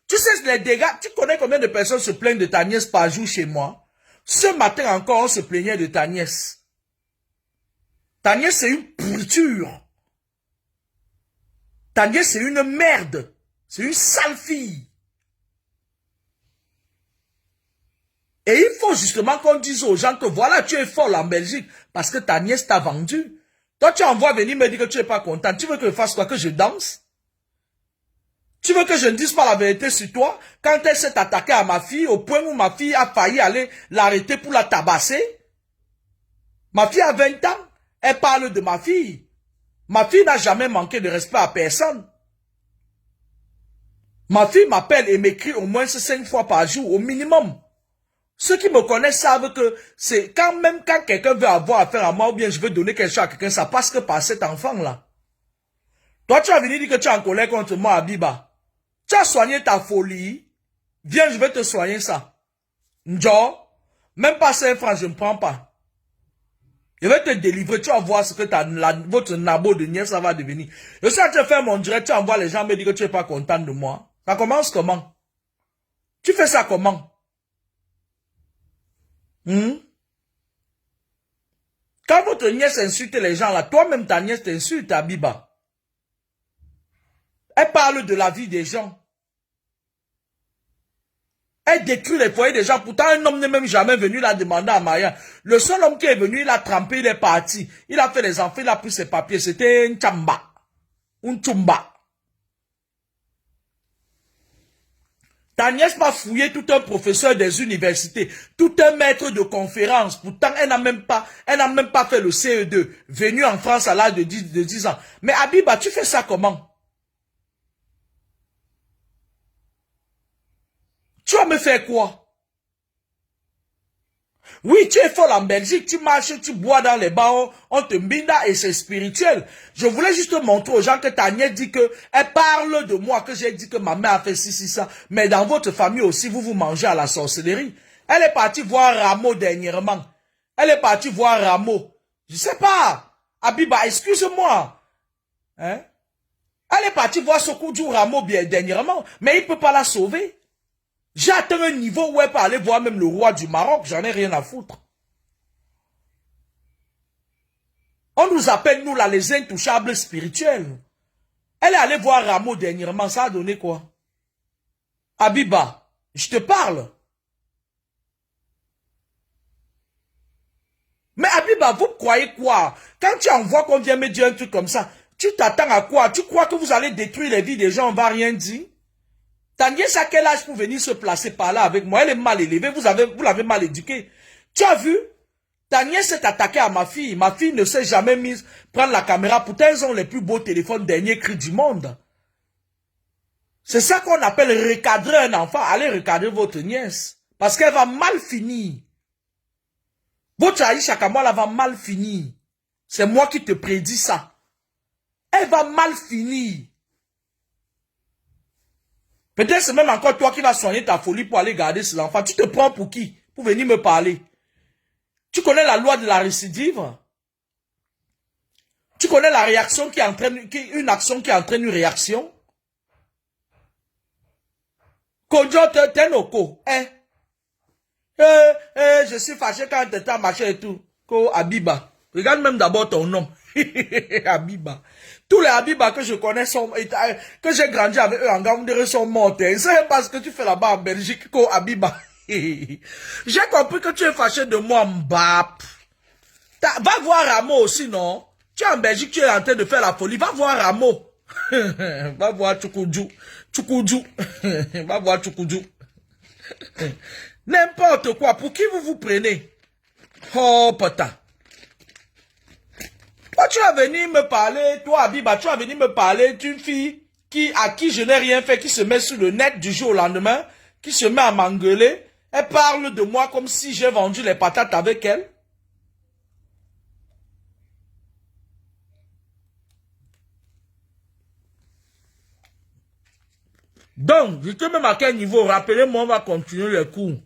Tu sais les dégâts, tu connais combien de personnes se plaignent de ta nièce par jour chez moi? Ce matin encore, on se plaignait de ta nièce. Ta nièce, c'est une pourriture. Ta nièce, c'est une merde. C'est une sale fille. Et il faut justement qu'on dise aux gens que voilà, tu es folle en Belgique parce que ta nièce t'a vendu. Toi, tu envoies venir me dire que tu n'es pas content. Tu veux que je fasse quoi? Que je danse? Tu veux que je ne dise pas la vérité sur toi quand elle s'est attaquée à ma fille au point où ma fille a failli aller l'arrêter pour la tabasser? Ma fille a 20 ans. Elle parle de ma fille. Ma fille n'a jamais manqué de respect à personne. Ma fille m'appelle et m'écrit au moins 5 fois par jour, au minimum. Ceux qui me connaissent savent que c'est quand même quand quelqu'un veut avoir affaire à moi ou bien je veux donner quelque chose à quelqu'un, ça passe que par cet enfant-là. Toi, tu as venu dire que tu es en colère contre moi, Abiba. Tu as soigné ta folie. Viens, je vais te soigner ça. Njo, même pas 5 francs, je ne prends pas. Je vais te délivrer, tu vas voir ce que votre nabo de nièce ça va devenir. Je sais que tu fais mon direct, tu envoies les gens me dire que tu n'es pas content de moi. Ça commence comment? Tu fais ça comment? Quand votre nièce insulte les gens là, toi-même ta nièce t'insulte, Abiba. Elle parle de la vie des gens. Elle détruit les foyers des gens. Pourtant, un homme n'est même jamais venu la demander à Maya. Le seul homme qui est venu, il a trempé, il est parti. Il a fait les enfants, il a pris ses papiers. C'était un chamba. Un chumba. Ta nièce m'a fouillé tout un professeur des universités, tout un maître de conférence. Pourtant, elle n'a même pas fait le CE2. Venue en France à l'âge de 10 ans. Mais Abiba, tu fais ça comment? Tu vas me faire quoi? Oui, tu es folle en Belgique, tu marches, tu bois dans les bars, on te mbinda et c'est spirituel. Je voulais juste montrer aux gens que ta nièce dit que, elle parle de moi, que j'ai dit que ma mère a fait ci, ça. Mais dans votre famille aussi, vous mangez à la sorcellerie. Elle est partie voir Rameau dernièrement. Elle est partie voir Rameau. Je sais pas. Abiba, excuse-moi. Hein? Elle est partie voir Sokoudjou Rameau bien dernièrement, mais il ne peut pas la sauver. J'ai atteint un niveau où elle peut aller voir même le roi du Maroc. J'en ai rien à foutre. On nous appelle, nous, là, les intouchables spirituels. Elle est allée voir Rameau dernièrement. Ça a donné quoi? Abiba, je te parle. Mais Abiba, vous croyez quoi? Quand tu envoies qu'on vient me dire un truc comme ça, tu t'attends à quoi? Tu crois que vous allez détruire les vies des gens, on va rien dire? Ta nièce à quel âge pour venir se placer par là avec moi? Elle est mal élevée, vous l'avez mal éduquée. Tu as vu? Ta nièce s'est attaquée à ma fille. Ma fille ne s'est jamais mise prendre la caméra. Pourtant, elles ont les plus beaux téléphones dernier cri du monde. C'est ça qu'on appelle recadrer un enfant. Allez recadrer votre nièce. Parce qu'elle va mal finir. Votre Aïcha Kamala va mal finir. C'est moi qui te prédis ça. Elle va mal finir. Peut-être c'est même encore toi qui vas soigner ta folie pour aller garder cet enfant. Tu te prends pour qui? Pour venir me parler. Tu connais la loi de la récidive? Tu connais la réaction qui entraîne, une action qui entraîne une réaction? Kodjo tenoko, je suis fâché quand tu étais machin et tout. Ko Abiba. Regarde même d'abord ton nom. Abiba. Tous les Abiba que je connais sont, que j'ai grandi avec eux en Gambéré sont morts. C'est parce que tu fais là-bas en Belgique, Ko Abiba. J'ai compris que tu es fâché de moi, Mbap. Va voir Rameau aussi, non? Tu es en Belgique, tu es en train de faire la folie. Va voir Rameau. Va voir Tchoukoudjou. Tchoukoudjou. Va voir Tchoukoudjou. N'importe quoi. Pour qui vous vous prenez? Oh, putain. Toi, tu vas venir me parler, toi, Abiba, tu vas venir me parler d'une fille à qui je n'ai rien fait, qui se met sur le net du jour au lendemain, qui se met à m'engueuler. Elle parle de moi comme si j'ai vendu les patates avec elle. Donc, je sais même à quel niveau. Rappelez-moi, on va continuer les cours.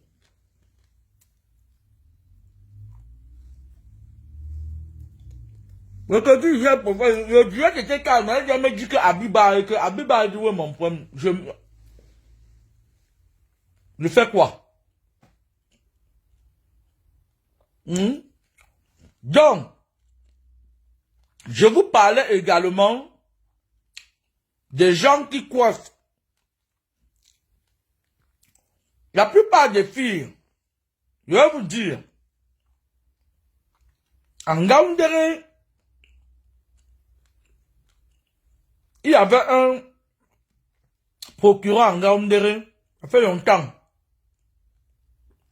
Le Dieu qui était calme, elle m'a dit que Abiba a joué mon problème. Je fais quoi? Donc, je vous parlais également des gens qui coiffent. La plupart des filles Je vais vous dire, en Ngaoundéré, il y avait un procureur en Ngaoundéré, ça fait longtemps.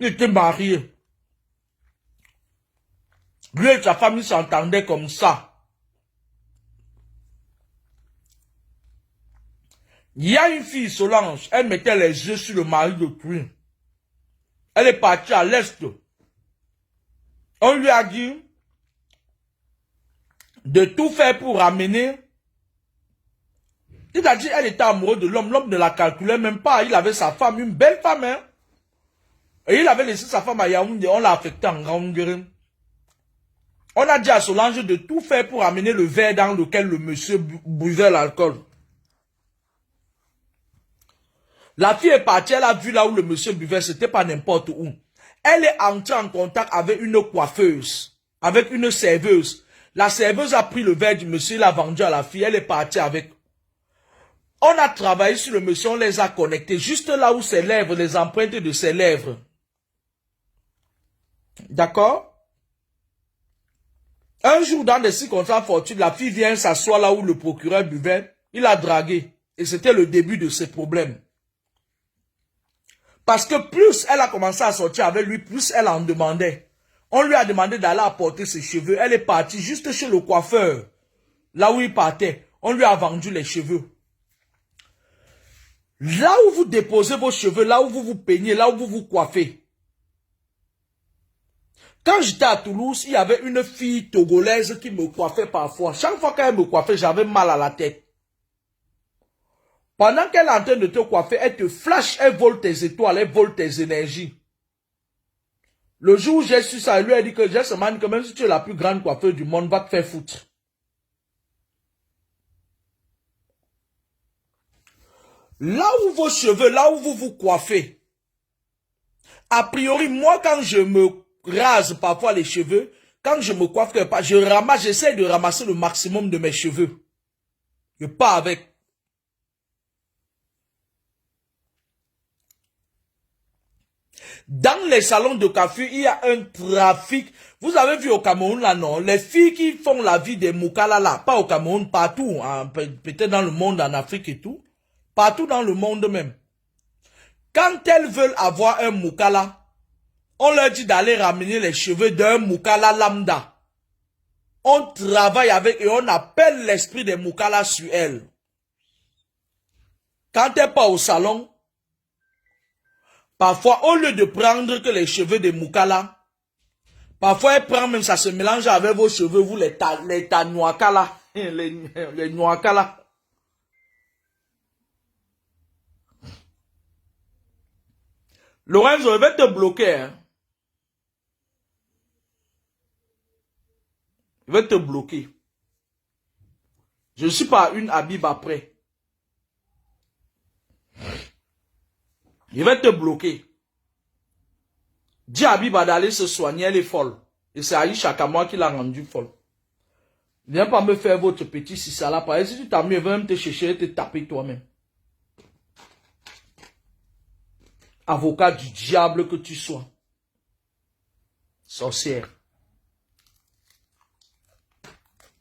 Il était marié. Lui et sa famille s'entendaient comme ça. Il y a une fille, Solange, elle mettait les yeux sur le mari d'autrui. Elle est partie à l'est. On lui a dit de tout faire pour ramener. Il a dit qu'elle était amoureuse de l'homme. L'homme ne la calculait même pas. Il avait sa femme, une belle femme. Hein? Et il avait laissé sa femme à Yaoundé. On l'a affecté en Ngaoundéré. On a dit à Solange de tout faire pour amener le verre dans lequel le monsieur buvait l'alcool. La fille est partie, elle a vu là où le monsieur buvait, c'était pas n'importe où. Elle est entrée en contact avec une coiffeuse, avec une serveuse. La serveuse a pris le verre du monsieur, l'a vendu à la fille, elle est partie avec. On a travaillé sur le monsieur, on les a connectés, juste là où ses lèvres, les empreintes de ses lèvres. D'accord? Un jour, dans des circonstances fortuites, la fille vient s'asseoir là où le procureur buvait, il a dragué. Et c'était le début de ses problèmes. Parce que plus elle a commencé à sortir avec lui, plus elle en demandait. On lui a demandé d'aller apporter ses cheveux. Elle est partie juste chez le coiffeur. Là où il partait. On lui a vendu les cheveux. Là où vous déposez vos cheveux, là où vous vous peignez, là où vous vous coiffez. Quand j'étais à Toulouse, il y avait une fille togolaise qui me coiffait parfois. Chaque fois qu'elle me coiffait, j'avais mal à la tête. Pendant qu'elle est en train de te coiffer, elle te flash, elle vole tes étoiles, elle vole tes énergies. Le jour où j'ai su ça, elle lui a dit que j'ai seulement dit que même si tu es la plus grande coiffeuse du monde, va te faire foutre. Là où vos cheveux, là où vous vous coiffez, a priori, moi quand je me rase parfois les cheveux, quand je me coiffe, je ramasse, j'essaie de ramasser le maximum de mes cheveux. Je pars avec. Dans les salons de coiffure, il y a un trafic. Vous avez vu au Cameroun là, non? Les filles qui font la vie des moukala là, pas au Cameroun, partout, hein, peut-être dans le monde, en Afrique et tout. Partout dans le monde même. Quand elles veulent avoir un moukala, on leur dit d'aller ramener les cheveux d'un moukala lambda. On travaille avec et on appelle l'esprit des moukala sur elles. Quand elle part au salon, parfois, au lieu de prendre que les cheveux des moukala, parfois elle prend même, ça se mélange avec vos cheveux, vous les tanouakala, les nouakala. Lorenzo, je vais te bloquer. Hein. Je vais te bloquer. Je suis pas une Habib après. Je vais te bloquer. Dis à Habiba d'aller se soigner, elle est folle. Et c'est Aïcha Kamwa qui l'a rendue folle. Viens pas me faire votre petit sisala. Par exemple, si tu t'as mieux, va même te chercher et te taper toi-même. Avocat du diable que tu sois. Sorcière.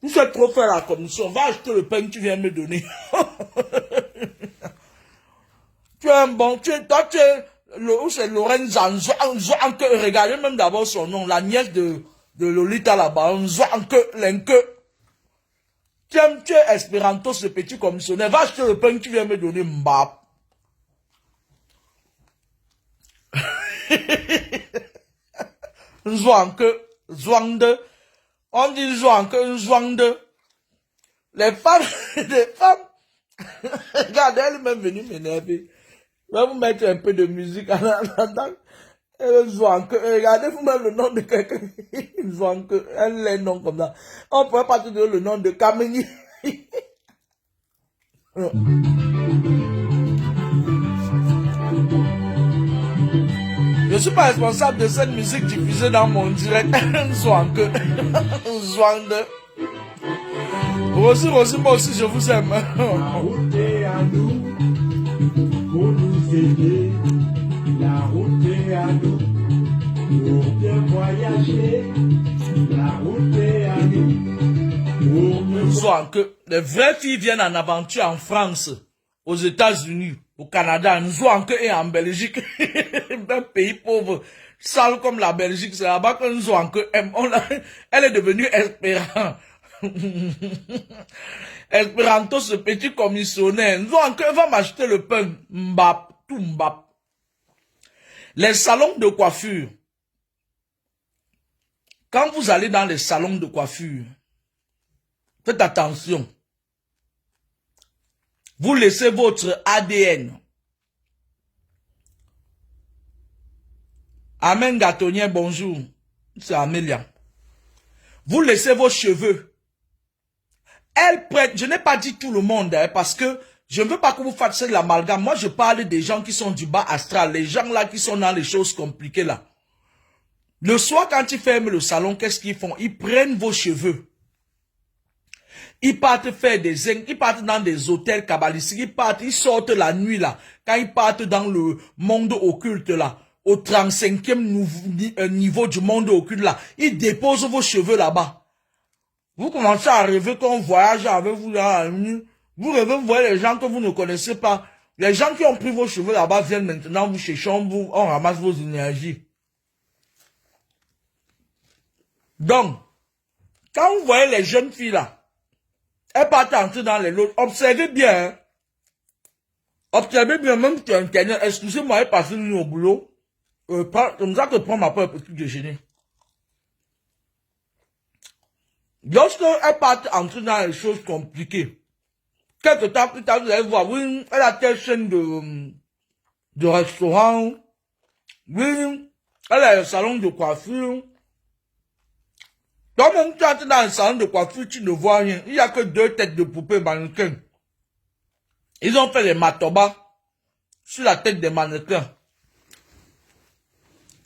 Tu sais trop faire la commission. Va acheter le pain que tu viens me donner. Tu es un bon, toi tu es, c'est Lorenzo Nzouanke, regardez même d'abord son nom, la nièce de Lolita là-bas, Nzouanke, Lenke. Tu es Espéranto, ce petit commissionnaire, va acheter le pain que tu viens me donner, Mbap. Nzouanke, Zwangde, on dit Nzouanke, Zwangde. Les femmes, regardez, elle est même venue m'énerver. Je vais vous mettre un peu de musique en attendant. Regardez vous-même le nom de quelqu'un. Elle a un nom comme ça. On ne pourrait pas te donner le nom de Kameni. Je ne suis pas responsable de cette musique diffusée dans mon direct. Rosie, moi aussi je vous aime. Pour nous aider, la route est à nous. Soit que les vraies filles viennent en aventure en France, aux États-Unis, au Canada, nous sommes et en Belgique, un pays pauvre, sale comme la Belgique, c'est là-bas que nous sommes que elle est devenue Espérant. Espéranto, ce petit commissionnaire, nous sommes que va m'acheter le pain, mbap, tout mbap. Les salons de coiffure. Quand vous allez dans les salons de coiffure, faites attention. Vous laissez votre ADN. Amen Gâtonnier, bonjour. C'est Amélia. Vous laissez vos cheveux. Elle prête, je n'ai pas dit tout le monde, hein, parce que je ne veux pas que vous fassiez l'amalgame. Moi, je parle des gens qui sont du bas astral, les gens là qui sont dans les choses compliquées là. Le soir, quand ils ferment le salon, qu'est-ce qu'ils font? Ils prennent vos cheveux. Ils partent faire ils partent dans des hôtels kabbalistiques, ils sortent la nuit là. Quand ils partent dans le monde occulte là, au 35e niveau du monde occulte là, ils déposent vos cheveux là-bas. Vous commencez à rêver qu'on voyage avec vous dans la nuit. Vous rêvez, vous voyez les gens que vous ne connaissez pas. Les gens qui ont pris vos cheveux là-bas viennent maintenant vous chercher, on ramasse vos énergies. Donc, quand vous voyez les jeunes filles là, elles partent entrer dans les lots. Observez bien. Hein. Observez bien, même sur Internet. Excusez-moi, elle passe une nuit au boulot. Comme ça que je prends ma part petit déjeuner. Lorsque elles partent entrer dans les choses compliquées, quelque temps plus tard, vous allez voir, oui, elle a telle chaîne de restaurant. Oui, elle a un salon de coiffure. Donc, même tu entres dans un salon de coiffure, tu ne vois rien. Il n'y a que 2 têtes de poupées mannequins. Ils ont fait les matobas sur la tête des mannequins.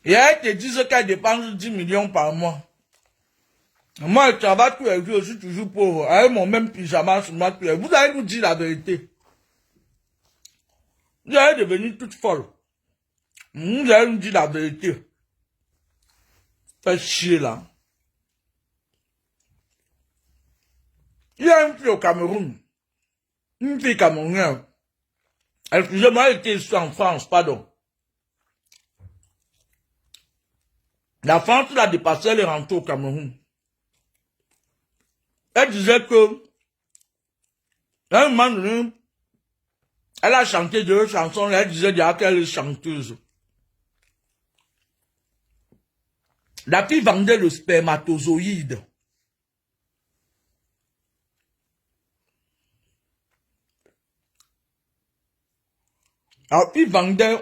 Et elles te disent qu'elles dépensent 10 millions par mois. Moi, je travaille tous les jours, je suis toujours pauvre. Avec mon même pyjama sur moi tous les jours. Vous allez nous dire la vérité. Vous allez devenir toute folle. Vous allez nous dire la vérité. Faites chier là. Il y a une fille au Cameroun. Une fille camerounaise. Excusez-moi, elle était ici en France, pardon. La France l'a dépassé, elle est rentrée au Cameroun. Elle disait que, à un moment donné, elle a chanté 2 chansons, elle disait déjà qu'elle est chanteuse. La fille vendait le spermatozoïde. Alors, ils vendaient,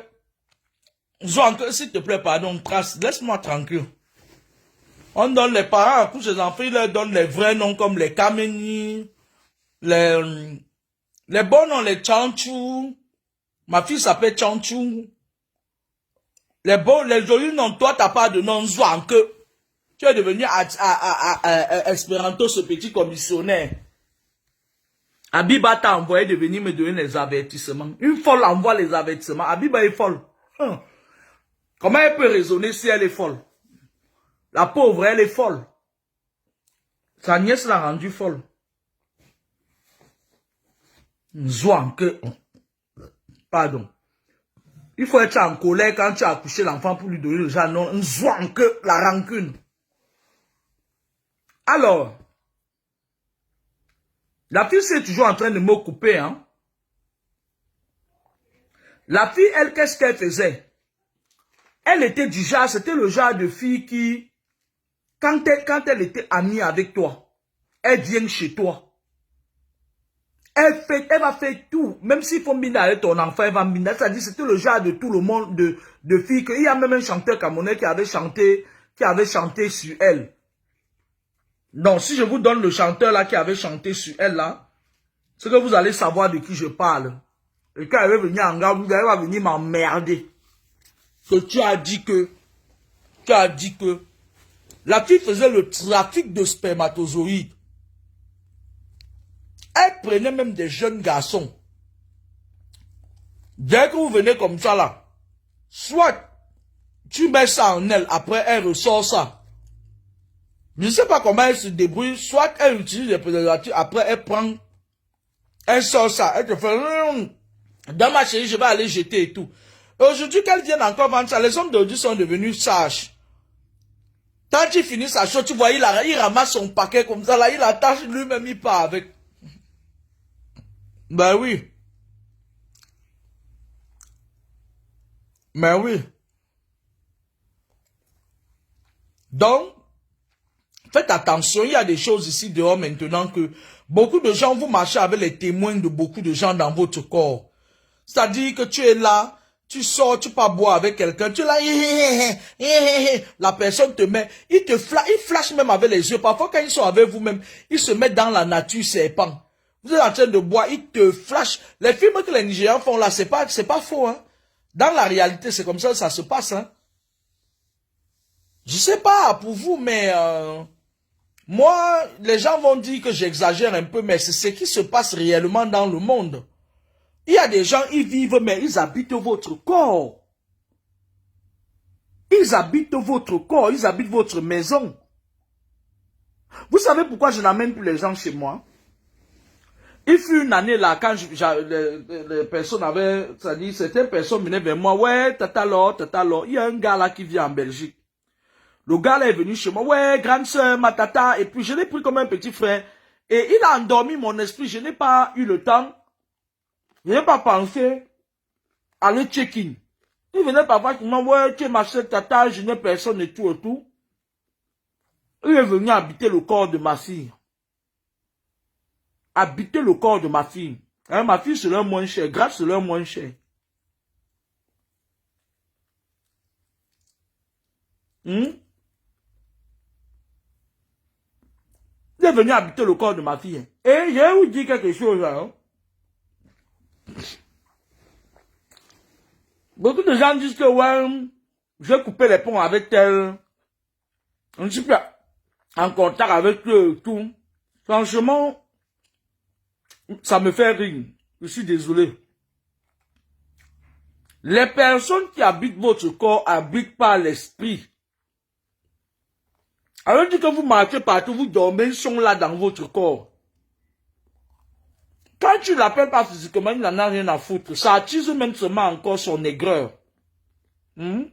s'il te plaît, pardon, trace, laisse-moi tranquille. On donne les parents à tous ces enfants, ils leur donnent les vrais noms comme les Kameni, les bons noms, les Chanchou. Ma fille s'appelle Chanchou. Les jolis noms, toi, t'as pas de nom, Zouanke. Tu es devenu Espéranto, ce petit commissionnaire. Abiba t'a envoyé de venir me donner les avertissements. Une folle envoie les avertissements. Abiba est folle. Comment elle peut raisonner si elle est folle? La pauvre, elle est folle. Sa nièce l'a rendue folle. Zouanke. Pardon. Il faut être en colère quand tu as accouché l'enfant pour lui donner le genre non. Zouanke, la rancune. Alors, la fille, c'est toujours en train de me couper, hein. La fille, elle, qu'est-ce qu'elle faisait? Elle était du genre, c'était le genre de fille qui, quand elle était amie avec toi, elle vient chez toi. Elle va faire tout. Même s'il faut miner avec ton enfant, elle va miner. C'est-à-dire, c'était le genre de tout le monde de filles. Il y a même un chanteur camerounais qui avait chanté sur elle. Donc, si je vous donne le chanteur là qui avait chanté sur elle là, c'est que vous allez savoir de qui je parle. Et quand elle va venir en gare, vous allez venir m'emmerder. Que tu as dit que la fille faisait le trafic de spermatozoïdes. Elle prenait même des jeunes garçons. Dès que vous venez comme ça là, soit tu mets ça en elle, après elle ressort ça. Je ne sais pas comment elle se débrouille. Soit elle utilise les préservatifs, après elle prend, elle sort ça, elle te fait, dans ma chérie, je vais aller jeter et tout. Aujourd'hui, qu'elle vienne encore vendre ça, les hommes d'aujourd'hui sont devenus sages. Quand il finit sa chose, tu vois, il ramasse son paquet comme ça, là, il attache lui-même, il part avec. Ben oui. Ben oui. Donc, faites attention, il y a des choses ici dehors maintenant que beaucoup de gens, vous marchez avec les témoins de beaucoup de gens dans votre corps. C'est-à-dire que tu es là, tu sors, tu pars boire avec quelqu'un, tu es là, la personne te met, il flash même avec les yeux. Parfois, quand ils sont avec vous-même, ils se mettent dans la nature serpent. Vous êtes en train de boire, ils te flashent. Les films que les Nigérians font là, c'est pas faux, hein. Dans la réalité, c'est comme ça que ça se passe, hein. Je sais pas pour vous, mais moi, les gens vont dire que j'exagère un peu, mais c'est ce qui se passe réellement dans le monde. Il y a des gens, ils vivent, mais ils habitent votre corps. Ils habitent votre corps, ils habitent votre maison. Vous savez pourquoi je n'amène plus les gens chez moi? Il fut une année là, quand les personnes avaient, c'est-à-dire, certaines personnes venaient vers moi, ouais, tata alors, il y a un gars là qui vient en Belgique. Le gars là est venu chez moi, ouais, grande soeur, ma tata, et puis je l'ai pris comme un petit frère. Et il a endormi mon esprit, je n'ai pas eu le temps, je n'ai pas pensé à le check-in. Il venait parfois qui m'a dit, ouais, tu es ma soeur, tata, je n'ai personne et tout et tout. Il est venu habiter le corps de ma fille. Habiter le corps de ma fille. Hein, ma fille, c'est leur moins cher, grâce c'est leur moins cher. Il est venu habiter le corps de ma fille. Et je vais vous dire quelque chose là. Hein. Beaucoup de gens disent que ouais, je vais couper les ponts avec tel. Je ne suis plus en contact avec eux tout. Franchement, ça me fait rire. Je suis désolé. Les personnes qui habitent votre corps habitent pas l'esprit. Alors dit que vous marchez partout, vous dormez, ils sont là dans votre corps. Quand tu l'appelles pas physiquement, il n'en a rien à foutre. Ça attise même seulement encore son aigreur. Ils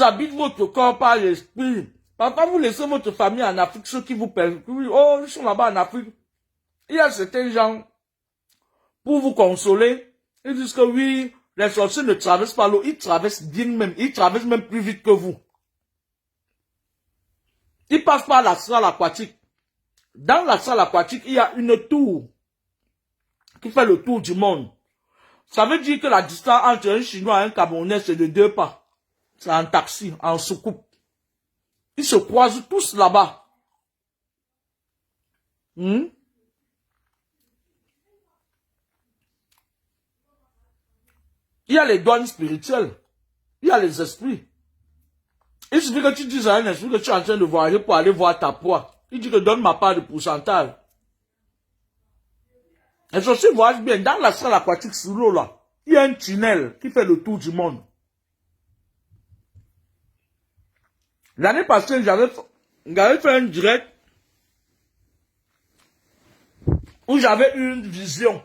habitent votre corps par l'esprit. Parfois, vous laissez votre famille en Afrique, ceux qui vous permettent. Oh, ils sont là-bas en Afrique. Il y a certains gens, pour vous consoler, ils disent que oui, les sorciers ne traversent pas l'eau, ils traversent bien même, ils traversent même plus vite que vous. Ils passent par la salle aquatique. Dans la salle aquatique, il y a une tour qui fait le tour du monde. Ça veut dire que la distance entre un Chinois et un Camerounais, c'est de 2 pas. C'est en taxi, en soucoupe. Ils se croisent tous là-bas. Il y a les douanes spirituelles. Il y a les esprits. Il suffit que tu dises à un esprit que tu es en train de voyager pour aller voir ta proie. Il dit que donne ma part de pourcentage. Et ceci voyage bien. Dans la salle aquatique sur l'eau là, il y a un tunnel qui fait le tour du monde. L'année passée, j'avais fait un direct où j'avais eu une vision.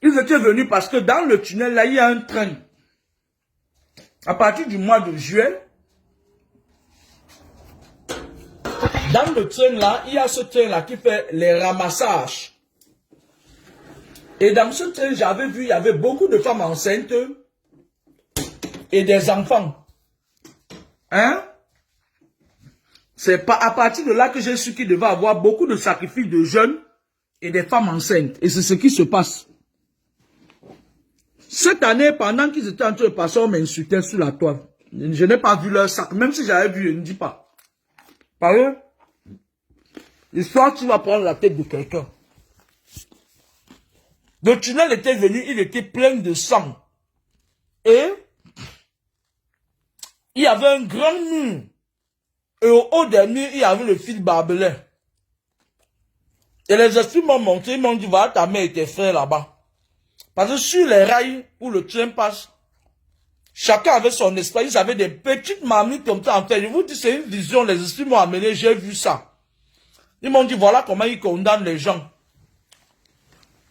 Ils étaient venus parce que dans le tunnel là, il y a un train. À partir du mois de juillet, dans le train là, il y a ce train là qui fait les ramassages. Et dans ce train, j'avais vu, il y avait beaucoup de femmes enceintes et des enfants. Hein? C'est pas à partir de là que j'ai su qu'il devait y avoir beaucoup de sacrifices de jeunes et des femmes enceintes. Et c'est ce qui se passe. Cette année, pendant qu'ils étaient en train de passer, on m'insultait sur la toile. Je n'ai pas vu leur sac. Même si j'avais vu, je ne dis pas. Parce que l'histoire, tu vas prendre la tête de quelqu'un. Le tunnel était venu, il était plein de sang. Et il y avait un grand mur. Et au haut des murs, il y avait le fil barbelé. Et les esprits m'ont montré, ils m'ont dit, voilà ta mère et tes frères là-bas. Parce que sur les rails où le train passe, chacun avait son espace, ils avaient des petites marmites comme ça en tête. Je vous dis, c'est une vision, les esprits m'ont amené, j'ai vu ça. Ils m'ont dit, voilà comment ils condamnent les gens.